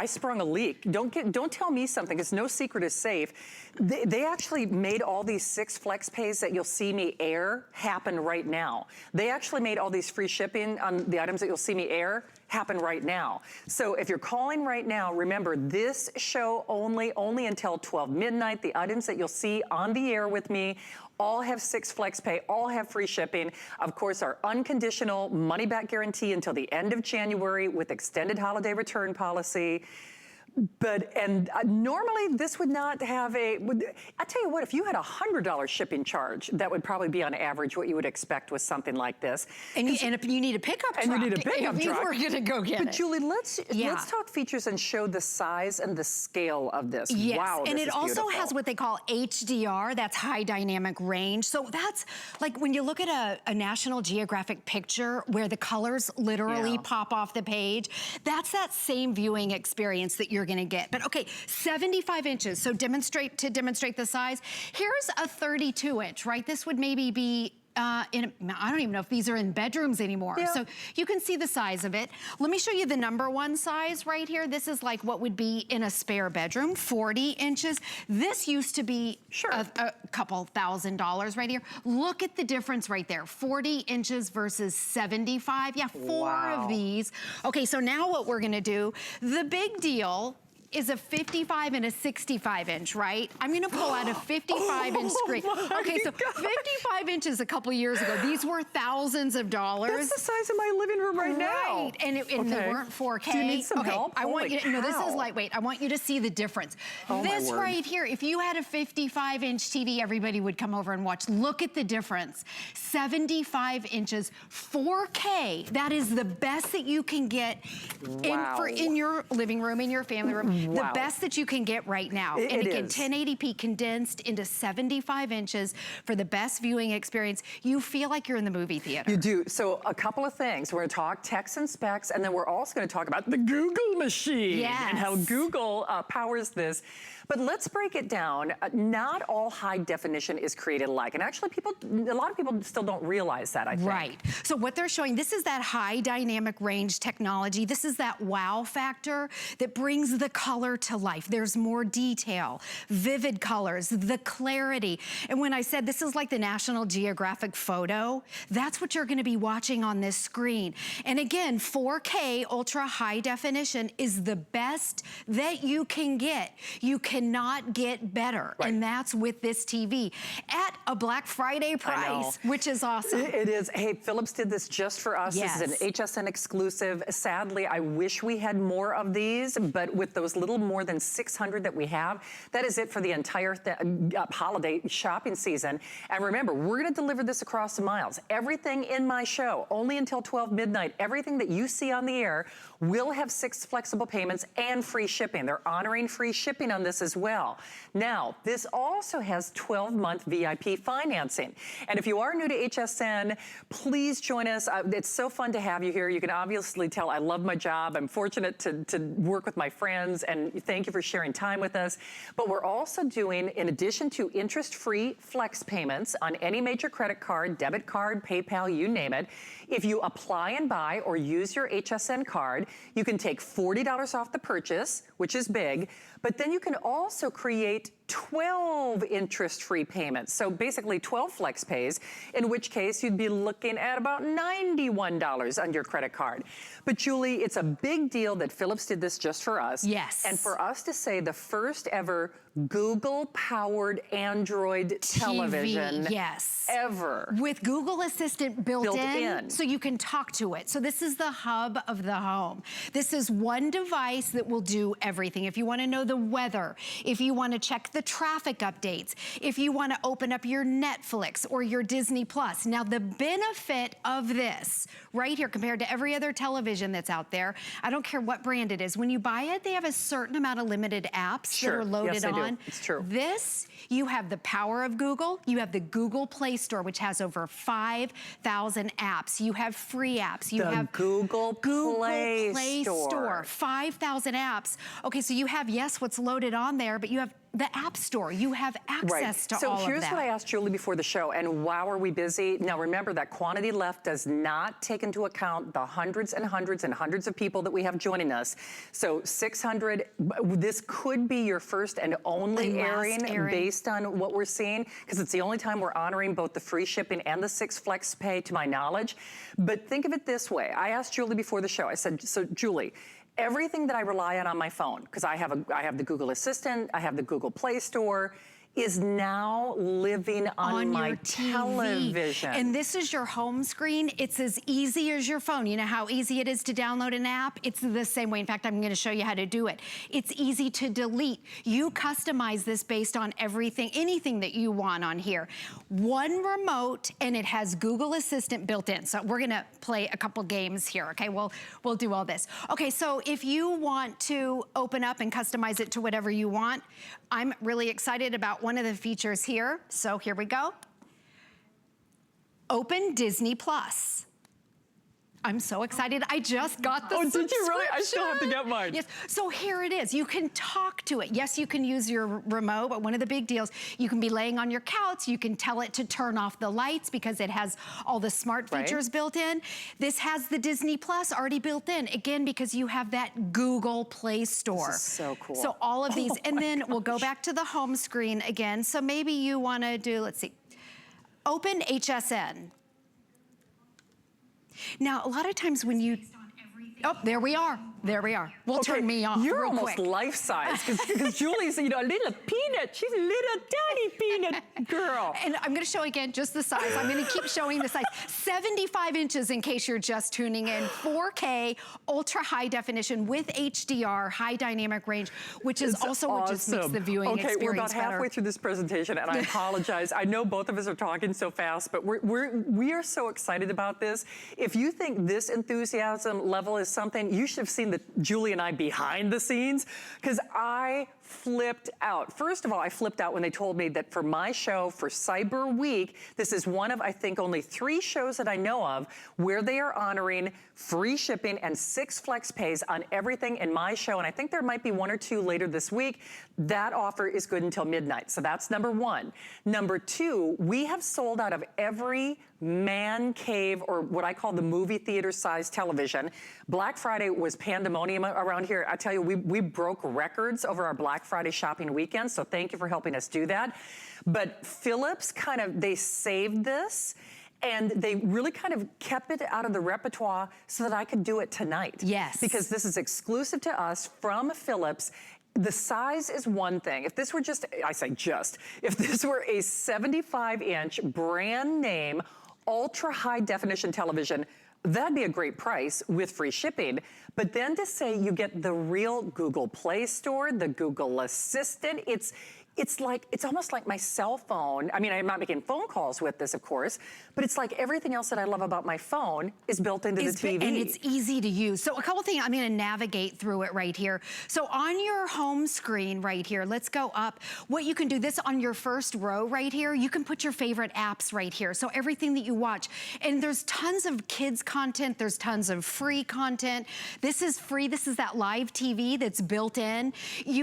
sprung a leak. Don't tell me something, because no secret is safe. They actually made all these 6 flex pays that you'll see me air happen right now. They actually made all these free shipping on the items that you'll see me air happen right now. So if you're calling right now, remember this show only until 12 midnight. The items that you'll see on the air with me all have 6 flex pay, all have free shipping. Of course, our unconditional money back guarantee until the end of January with extended holiday return policy. But, normally this would not have I tell you what, if you had a $100 shipping charge, that would probably be on average what you would expect with something like this. And if you need a pickup truck. And you need a pickup truck. We're gonna go get it. But Julie, let's talk features and show the size and the scale of this. Yes, wow, and this it is also beautiful. has what they call HDR, that's high dynamic range. So that's like when you look at a National Geographic picture where the colors literally pop off the page, that's that same viewing experience that you're gonna get. But okay, 75 inches, so demonstrate the size. Here's a 32 inch, right? This would maybe be I don't even know if these are in bedrooms anymore. Yeah. So you can see the size of it. Let me show you the #1 size right here. This is like what would be in a spare bedroom, 40 inches. This used to be a couple $1,000s right here. Look at the difference right there, 40 inches versus 75. Yeah, 4 of these. Okay, so now what we're gonna do, the big deal is a 55 and a 65 inch, right? I'm gonna pull out a 55 inch screen. Okay, so 55 inches a couple years ago, these were thousands of dollars. That's the size of my living room right now. Right, and they weren't 4K. Do you need some help? I want you to, no, this is lightweight. I want you to see the difference. This right here, if you had a 55 inch TV, everybody would come over and watch. Look at the difference. 75 inches, 4K. That is the best that you can get in your living room, in your family room. The best that you can get right now. And again, is. 1080p condensed into 75 inches for the best viewing experience. You feel like you're in the movie theater. You do. So a couple of things. We're going to talk text and specs, and then we're also going to talk about the Google machine and how Google powers this. But let's break it down. Not all high definition is created alike. And actually, a lot of people still don't realize that, I think. Right. So what they're showing, this is that high dynamic range technology. This is that wow factor that brings the color to life. There's more detail, vivid colors, the clarity. And when I said this is like the National Geographic photo, that's what you're going to be watching on this screen. And again, 4K ultra high definition is the best that you can get. You cannot get better. And that's with this TV at a Black Friday price, which is awesome. It is. Hey, Philips did this just for us. This is an HSN exclusive. Sadly, I wish we had more of these, but with those little more than 600 that we have, that is it for the entire holiday shopping season. And remember, we're going to deliver this across the miles. Everything in my show, only until 12 midnight, everything that you see on the air will have 6 flexible payments and free shipping. They're honoring free shipping on this as well. Now, this also has 12-month VIP financing. And if you are new to HSN, please join us. It's so fun to have you here. You can obviously tell I love my job. I'm fortunate to work with my friends, and thank you for sharing time with us. But we're also doing, in addition to interest-free flex payments on any major credit card, debit card, PayPal, you name it, if you apply and buy or use your HSN card, you can take $40 off the purchase, which is big, but then you can also create 12 interest-free payments. So basically 12 flex pays, in which case you'd be looking at about $91 on your credit card. But Julie, it's a big deal that Philips did this just for us. Yes. And for us to say the first ever Google-powered Android television ever. With Google Assistant built in, so you can talk to it. So this is the hub of the home. This is one device that will do everything. If you want to know the weather, if you want to check the traffic updates, if you want to open up your Netflix or your Disney Plus. Now, the benefit of this right here compared to every other television that's out there, I don't care what brand it is, when you buy it, they have a certain amount of limited apps that are loaded on. It's true. This, you have the power of Google. You have the Google Play Store, which has over 5,000 apps. You have free apps. You have Google Play Store. 5,000 apps. Okay, so you have, yes, what's loaded on there, but you have the App Store. You have access to all of that. So here's what I asked Julie before the show, and wow, are we busy. Now remember, that quantity left does not take into account the hundreds and hundreds and hundreds of people that we have joining us. So 600, this could be your first and only airing based on what we're seeing, because it's the only time we're honoring both the free shipping and the 6 flex pay, to my knowledge. But think of it this way. I asked Julie before the show, I said, so Julie, everything that I rely on my phone, because I have the Google Assistant, I have the Google Play Store, is now living on my television. And this is your home screen. It's as easy as your phone. You know how easy it is to download an app? It's the same way. In fact, I'm gonna show you how to do it. It's easy to delete. You customize this based on everything, anything that you want on here. One remote, and it has Google Assistant built in. So we're gonna play a couple games here, okay? We'll do all this. Okay, so if you want to open up and customize it to whatever you want, I'm really excited about one of the features here. So here we go. Open Disney Plus. I'm so excited. I just got the subscription. Did you really? I still have to get mine. Yes, so here it is. You can talk to it. Yes, you can use your remote, but one of the big deals, you can be laying on your couch, you can tell it to turn off the lights because it has all the smart features built in. This has the Disney Plus already built in, again, because you have that Google Play Store. This is so cool. So all of these, and then we'll go back to the home screen again. So maybe you wanna do, let's see, open HSN. Now, a lot of times when you, oh, there we are. There we are. We'll turn me off You're real almost quick. life-size, because Julie's, you know, a little peanut. She's a little tiny peanut girl. And I'm gonna show again just the size. I'm gonna keep showing the size. 75 inches in case you're just tuning in. 4K, ultra high definition with HDR, high dynamic range, which is also what just makes the viewing experience we're about better. halfway through this presentation, and I apologize. I know both of us are talking so fast, but we are so excited about this. If you think this enthusiasm level is something, you should have seen the the Julie and I behind the scenes, because I flipped out. First of all, I flipped out when they told me that for my show, for Cyber Week, this is one of, I think, only 3 shows that I know of where they are honoring free shipping and 6 flex pays on everything in my show. And I think there might be 1 or 2 later this week. That offer is good until midnight. So that's number 1. Number 2, we have sold out of every man cave, or what I call the movie theater size television. Black Friday was pandemonium around here. I tell you, we broke records over our Black Friday shopping weekend, so thank you for helping us do that. But Philips they saved this, and they really kind of kept it out of the repertoire so that I could do it tonight. Yes. Because this is exclusive to us from Philips. The size is one thing. If this were just, I say just, if this were a 75-inch brand name, ultra high definition television, that'd be a great price with free shipping. But then to say you get the real Google Play Store, the Google Assistant, it's almost like my cell phone. I mean, I'm not making phone calls with this, of course, but it's like everything else that I love about my phone is built into the TV. And it's easy to use. So a couple things, I'm gonna navigate through it right here. So on your home screen right here, let's go up. What you can do, this on your first row right here, you can put your favorite apps right here. So everything that you watch. And there's tons of kids content, there's tons of free content. This is free, this is that live TV that's built in.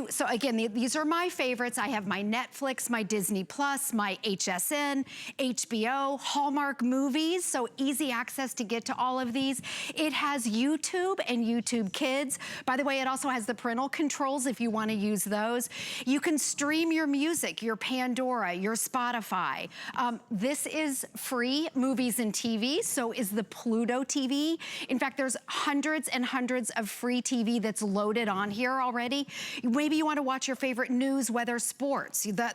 So again, these are my favorites. I have my Netflix, my Disney Plus, my HSN, HBO, Hallmark movies, so easy access to get to all of these. It has YouTube and YouTube Kids. By the way, it also has the parental controls if you want to use those. You can stream your music, your Pandora, your Spotify. This is free movies and TV, so is the Pluto TV. In fact, there's hundreds and hundreds of free TV that's loaded on here already. Maybe you want to watch your favorite news, weather, sports.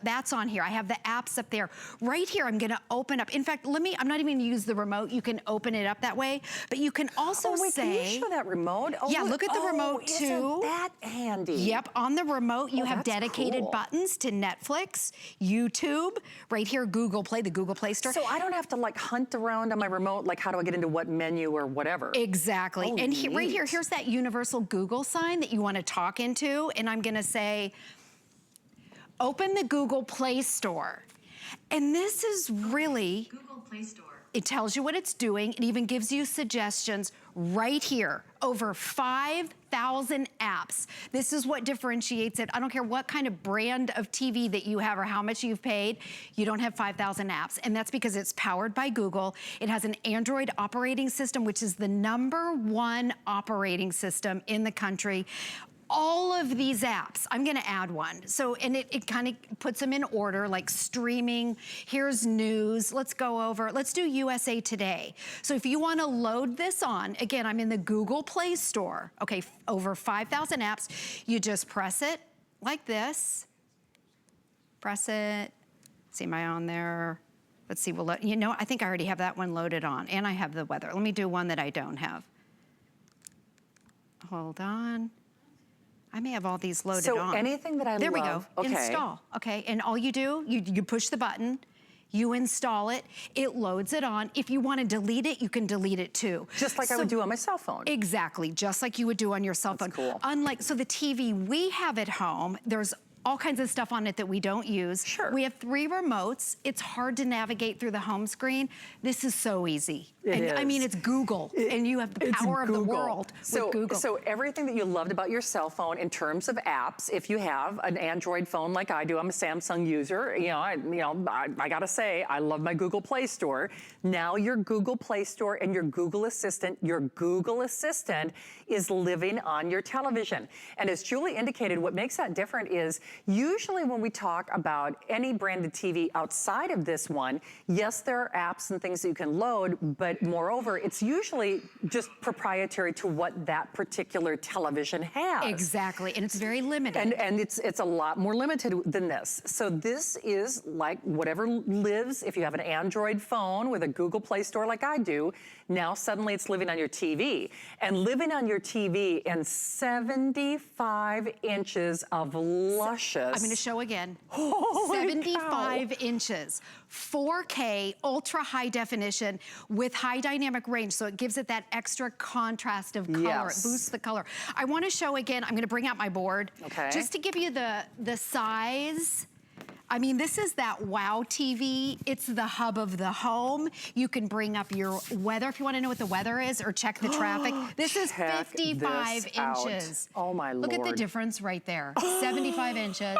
That's on here. I have the apps up there. Right here, I'm gonna open up. In fact, I'm not even gonna use the remote. You can open it up that way, but you can also can you show that remote? Oh, yeah, look at the remote too. Isn't that handy? Yep, on the remote, you have dedicated cool. buttons to Netflix, YouTube, right here, Google Play, the Google Play Store. So I don't have to like hunt around on my remote, like how do I get into what menu or whatever? Exactly, and right here, here's that universal Google sign that you wanna talk into, and I'm gonna say, open the Google Play Store. And this is really, Google Play Store. it tells you what it's doing. It even gives you suggestions right here. Over 5,000 apps. This is what differentiates it. I don't care what kind of brand of TV that you have or how much you've paid, you don't have 5,000 apps. And that's because it's powered by Google. It has an Android operating system, which is the #1 operating system in the country. All of these apps, I'm gonna add one. So, and it kind of puts them in order, like streaming, here's news, let's do USA Today. So if you wanna load this on, again, I'm in the Google Play Store, okay, over 5,000 apps, you just press it like this, press it, see, am I on there? Let's see, you know, I think I already have that one loaded on, and I have the weather. Let me do one that I don't have. Hold on. I may have all these loaded on. So anything that I love. There we go, install. Okay, and all you do, you push the button, you install it, it loads it on. If you want to delete it, you can delete it too. Just like I would do on my cell phone. Exactly, just like you would do on your cell phone. Cool. Unlike, so the TV we have at home, there's all kinds of stuff on it that we don't use. Sure. We have 3 remotes. It's hard to navigate through the home screen. This is so easy. I mean, it's Google, and you have the power of the world with Google. So everything that you loved about your cell phone in terms of apps, if you have an Android phone like I do, I'm a Samsung user, I gotta say, I love my Google Play Store. Now your Google Play Store and your Google Assistant is living on your television. And as Julie indicated, what makes that different is usually when we talk about any branded TV outside of this one, yes, there are apps and things that you can load, but moreover, it's usually just proprietary to what that particular television has. Exactly, and it's very limited. And it's a lot more limited than this. So this is like whatever lives, if you have an Android phone with a Google Play Store like I do, now suddenly it's living on your TV. And living on your TV in 75 inches of lush luscious. I'm gonna show again. Holy 75 inches, 4K, ultra high definition with high dynamic range, so it gives it that extra contrast of color. Yes. It boosts the color. I wanna show again, I'm gonna bring out my board. Okay. Just to give you the size. I mean, this is that wow TV. It's the hub of the home. You can bring up your weather if you want to know what the weather is or check the traffic. This is Check 55 this out. inches. Oh my Look at the Lord. difference right there. 75 inches.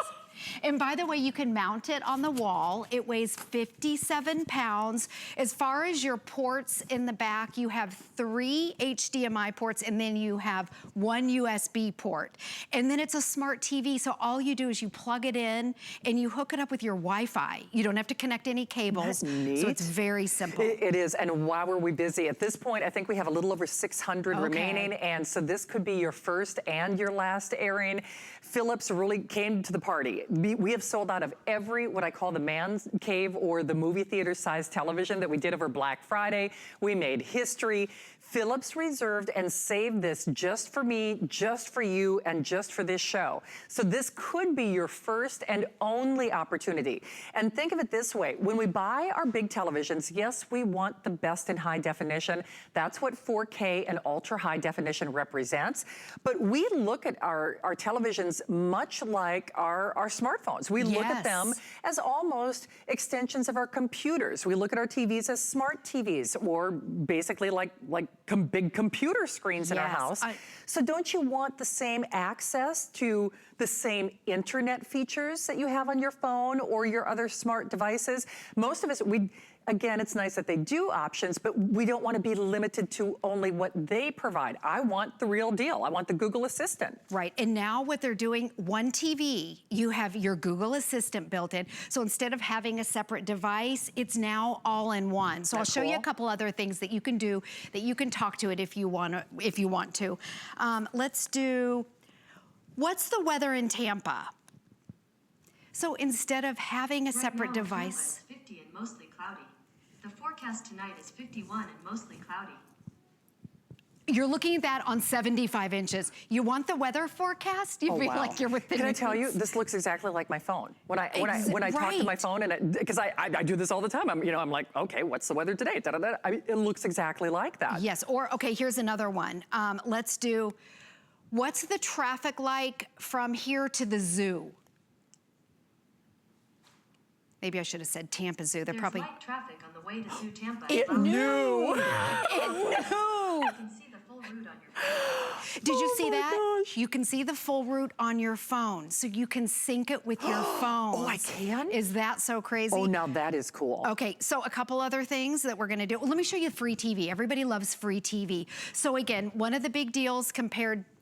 And by the way, you can mount it on the wall. It weighs 57 pounds. As far as your ports in the back, you have 3 HDMI ports and then you have 1 USB port. And then it's a smart TV, so all you do is you plug it in and you hook it up with your Wi-Fi. You don't have to connect any cables. That's neat. So it's very simple. It is, and wow, were we busy. At this point, I think we have a little over 600 remaining, and so this could be your first and your last airing. Philips really came to the party. We have sold out of every, what I call the man's cave or the movie theater size television that we did over Black Friday. We made history. Philips reserved and saved this just for me, just for you, and just for this show. So this could be your first and only opportunity. And think of it this way, when we buy our big televisions, yes, we want the best in high definition. That's what 4K and ultra high definition represents. But we look at our televisions much like our smartphones. We look at them as almost extensions of our computers. We look at our TVs as smart TVs, or basically like big computer screens in our house. So don't you want the same access to the same internet features that you have on your phone or your other smart devices? Most of us, again, it's nice that they do options, but we don't want to be limited to only what they provide. I want the real deal. I want the Google Assistant. Right, and now what they're doing, one TV, you have your Google Assistant built in. So instead of having a separate device, it's now all in one. So I'll show you a couple other things that you can do, that you can talk to it if you want to. Let's do, what's the weather in Tampa? So instead of having a separate device. It's 50 and mostly cloudy. The forecast tonight is 51 and mostly cloudy. You're looking at that on 75 inches. You want the weather forecast? You feel like you're within. Can I tell you, this looks exactly like my phone. When I talk to my phone, and because I do this all the time, I'm like, okay, what's the weather today? Da, da, da. It looks exactly like that. Yes. Or okay, here's another one. Let's do. What's the traffic like from here to the zoo? Maybe I should have said Tampa Zoo. They're probably light traffic on the way to Zoo Tampa. It knew. It knew. You can see the full route on your phone. Did you see that? You can see the full route on your phone, so you can sync it with your phone. Oh, I can? Is that so crazy? Oh, now that is cool. Okay, so a couple other things that we're gonna do. Well, let me show you free TV. Everybody loves free TV. So again, one of the big deals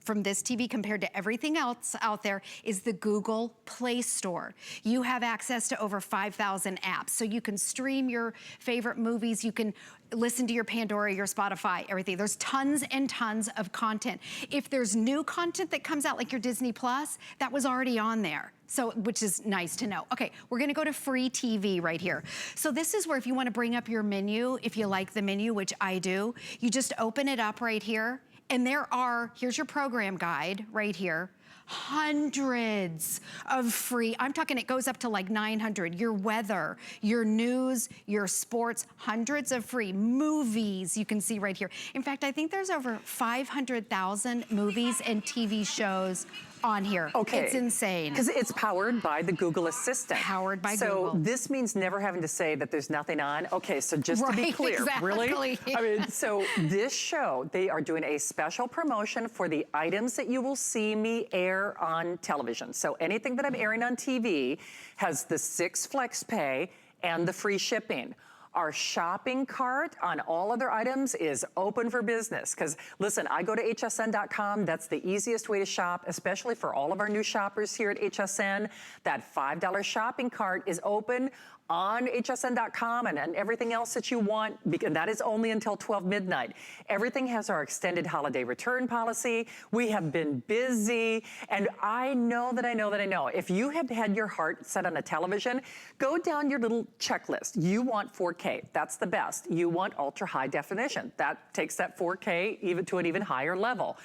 from this TV compared to everything else out there is the Google Play Store. You have access to over 5,000 apps, so you can stream your favorite movies, you can listen to your Pandora, your Spotify, everything. There's tons and tons of content. If there's new content that comes out, like your Disney Plus, that was already on there. So, which is nice to know. Okay, we're gonna go to free TV right here. So this is where if you wanna bring up your menu, if you like the menu, which I do, you just open it up right here. And here's your program guide right here. Hundreds of free, I'm talking it goes up to like 900. Your weather, your news, your sports, hundreds of free movies you can see right here. In fact, I think there's over 500,000 movies and TV shows on here. Okay. It's insane. Because it's powered by the Google Assistant. Powered by Google. So this means never having to say that there's nothing on. Okay, so just to be clear, really? I mean, so this show, they are doing a special promotion for the items that you will see me air on television. So anything that I'm airing on TV has the 6 flex pay and the free shipping. Our shopping cart on all other items is open for business. Because listen, I go to hsn.com. That's the easiest way to shop, especially for all of our new shoppers here at HSN. That $5 shopping cart is open on hsn.com and everything else that you want, because that is only until 12 midnight. Everything has our extended holiday return policy. We have been busy, and I know. If you have had your heart set on a television, go down your little checklist. You want 4K, that's the best. You want ultra high definition, that takes that 4K even to an even higher level.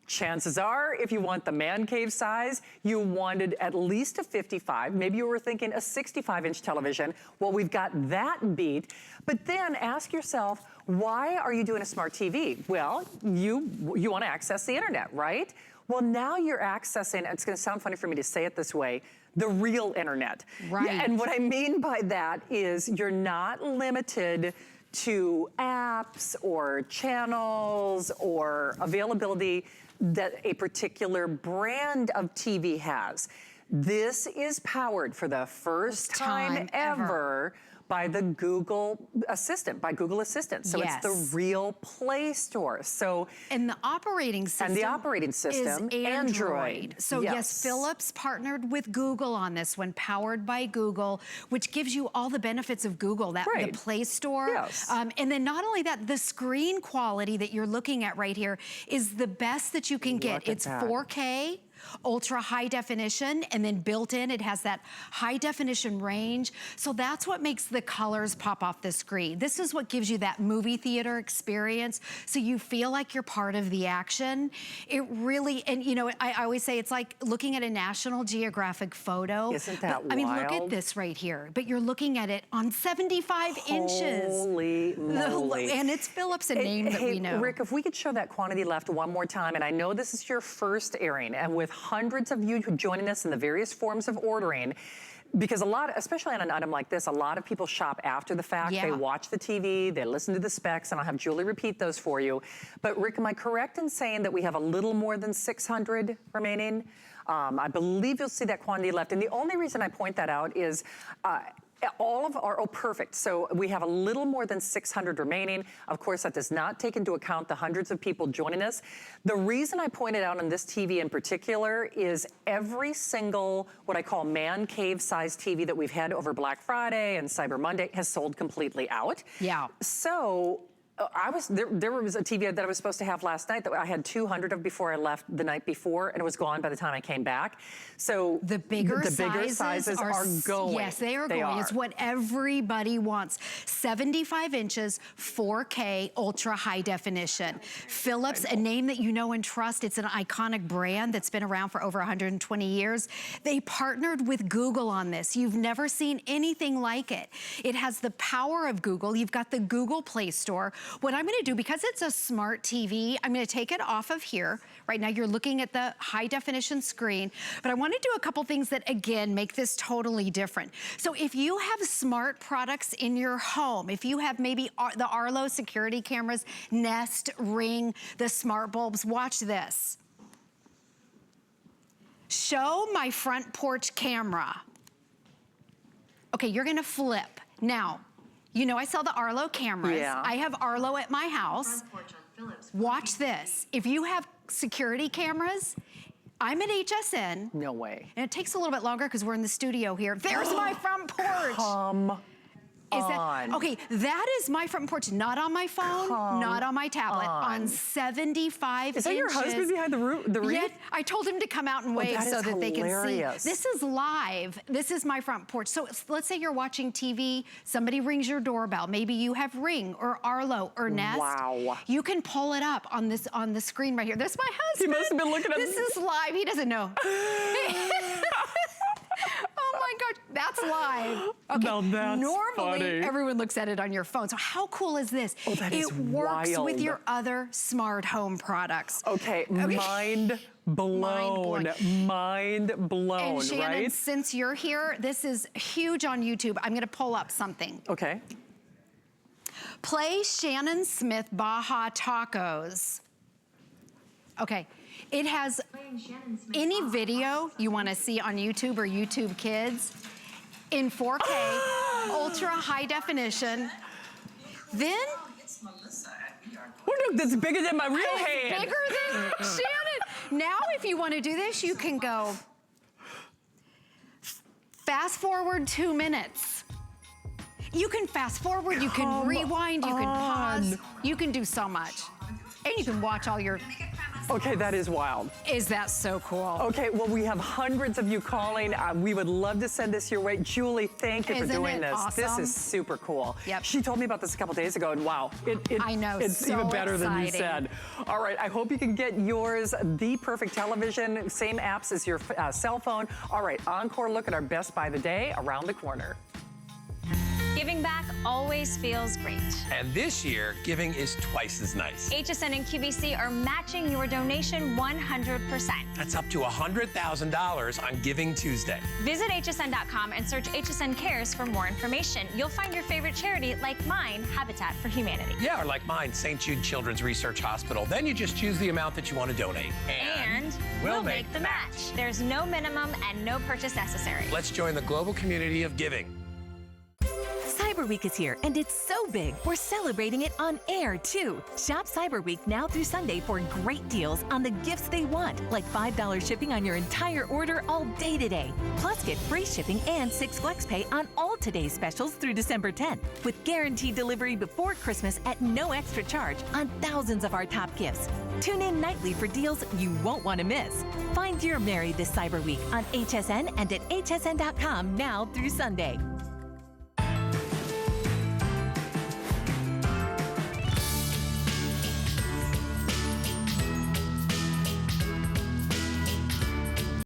Chances are, if you want the man cave size, you wanted at least a 55. Maybe you were thinking a 65-inch television. Well, we've got that beat. But then ask yourself, why are you doing a smart TV? Well, you want to access the internet, right? Well, now you're accessing, it's going to sound funny for me to say it this way, the real internet. Right. And what I mean by that is you're not limited to apps or channels or availability that a particular brand of TV has. This is powered for the first time ever by the Google Assistant, by Google Assistant. So it's the real Play Store. So and the operating system is Android. So yes, Philips partnered with Google on this one, powered by Google, which gives you all the benefits of Google, that the Play Store. Yes. And then not only that, the screen quality that you're looking at right here is the best that you can get. It's 4K. Ultra high definition, and then built in, it has that high definition range. So that's what makes the colors pop off the screen. This is what gives you that movie theater experience, so you feel like you're part of the action. It really, and you know, I always say it's like looking at a National Geographic photo. Isn't that wild? I mean, look at this right here, but you're looking at it on 75 inches. Holy moly. And it's Philips, a name that we know. Rick, if we could show that quantity left one more time, and I know this is your first airing, and with hundreds of you joining us in the various forms of ordering, because a lot, especially on an item like this, a lot of people shop after the fact. They watch the TV, they listen to the specs, and I'll have Julie repeat those for you. But Rick, am I correct in saying that we have a little more than 600 remaining? I believe you'll see that quantity left. And the only reason I point that out is all of our, oh, perfect. So we have a little more than 600 remaining. Of course, that does not take into account the hundreds of people joining us. The reason I pointed out on this TV in particular is every single, what I call man cave size TV that we've had over Black Friday and Cyber Monday has sold completely out. Yeah. So there was a TV that I was supposed to have last night that I had 200 of before I left the night before, and it was gone by the time I came back. So the bigger sizes are going. Yes, they are going. It's what everybody wants. 75 inches, 4K, ultra high definition. Philips, a name that you know and trust. It's an iconic brand that's been around for over 120 years. They partnered with Google on this. You've never seen anything like it. It has the power of Google. You've got the Google Play Store. What I'm gonna do, because it's a smart TV, I'm gonna take it off of here. Right now you're looking at the high definition screen, but I wanna do a couple things that, again, make this totally different. So if you have smart products in your home, if you have maybe the Arlo security cameras, Nest, Ring, the smart bulbs, watch this. Show my front porch camera. Okay, you're gonna flip. Now, you know I sell the Arlo cameras. Yeah. I have Arlo at my house. Watch this. If you have security cameras, I'm at HSN. No way. And it takes a little bit longer because we're in the studio here. There's my front porch. Come on. Okay, that is my front porch, not on my phone, not on my tablet, on 75 inches. Is that your husband behind the reed? Yeah, I told him to come out and wave so that they can see. Hilarious. This is live. This is my front porch. So let's say you're watching TV, somebody rings your doorbell. Maybe you have Ring or Arlo or Nest. Wow. You can pull it up on the screen right here. This is my husband. He must have been looking at this. Is live. He doesn't know. Oh my gosh, that's live. Okay, now that's normally funny. Everyone looks at it on your phone. So how cool is this? Oh, that is it works wild. with your other smart home products. Okay, mind blown. Mind blown, And Shannon, right? since you're here, this is huge on YouTube. I'm gonna pull up something. Okay. Play Shannon Smith Baja Tacos. Okay, it has any video you wanna see on YouTube or YouTube Kids in 4K, ultra high definition. Then, Oh, no, that's bigger than my real hand. bigger than Shannon. Now, if you wanna do this, you can go fast forward 2 minutes. You can fast forward, you can rewind, you can pause, you can do so much. And you can watch all your Okay, that is wild. Is that so cool? Okay, well, we have hundreds of you calling. We would love to send this your way. Julie, thank you for Isn't doing it this. awesome? This is super cool. Yep. She told me about this a couple days ago, and wow, I know, it's so even better than you exciting. said. All right, I hope you can get yours. The Perfect Television, same apps as your cell phone. All right, encore look at our best by the day around the corner. Giving back always feels great. And this year, giving is twice as nice. HSN and QVC are matching your donation 100%. That's up to $100,000 on Giving Tuesday. Visit hsn.com and search HSN Cares for more information. You'll find your favorite charity, like mine, Habitat for Humanity. Yeah, or like mine, St. Jude Children's Research Hospital. Then you just choose the amount that you want to donate. And we'll make the match. There's no minimum and no purchase necessary. Let's join the global community of giving. Cyber Week is here, and it's so big, we're celebrating it on air, too. Shop Cyber Week now through Sunday for great deals on the gifts they want, like $5 shipping on your entire order all day today. Plus, get free shipping and 6 FlexPay on all today's specials through December 10th, with guaranteed delivery before Christmas at no extra charge on thousands of our top gifts. Tune in nightly for deals you won't want to miss. Find your Mary this Cyber Week on HSN and at hsn.com now through Sunday.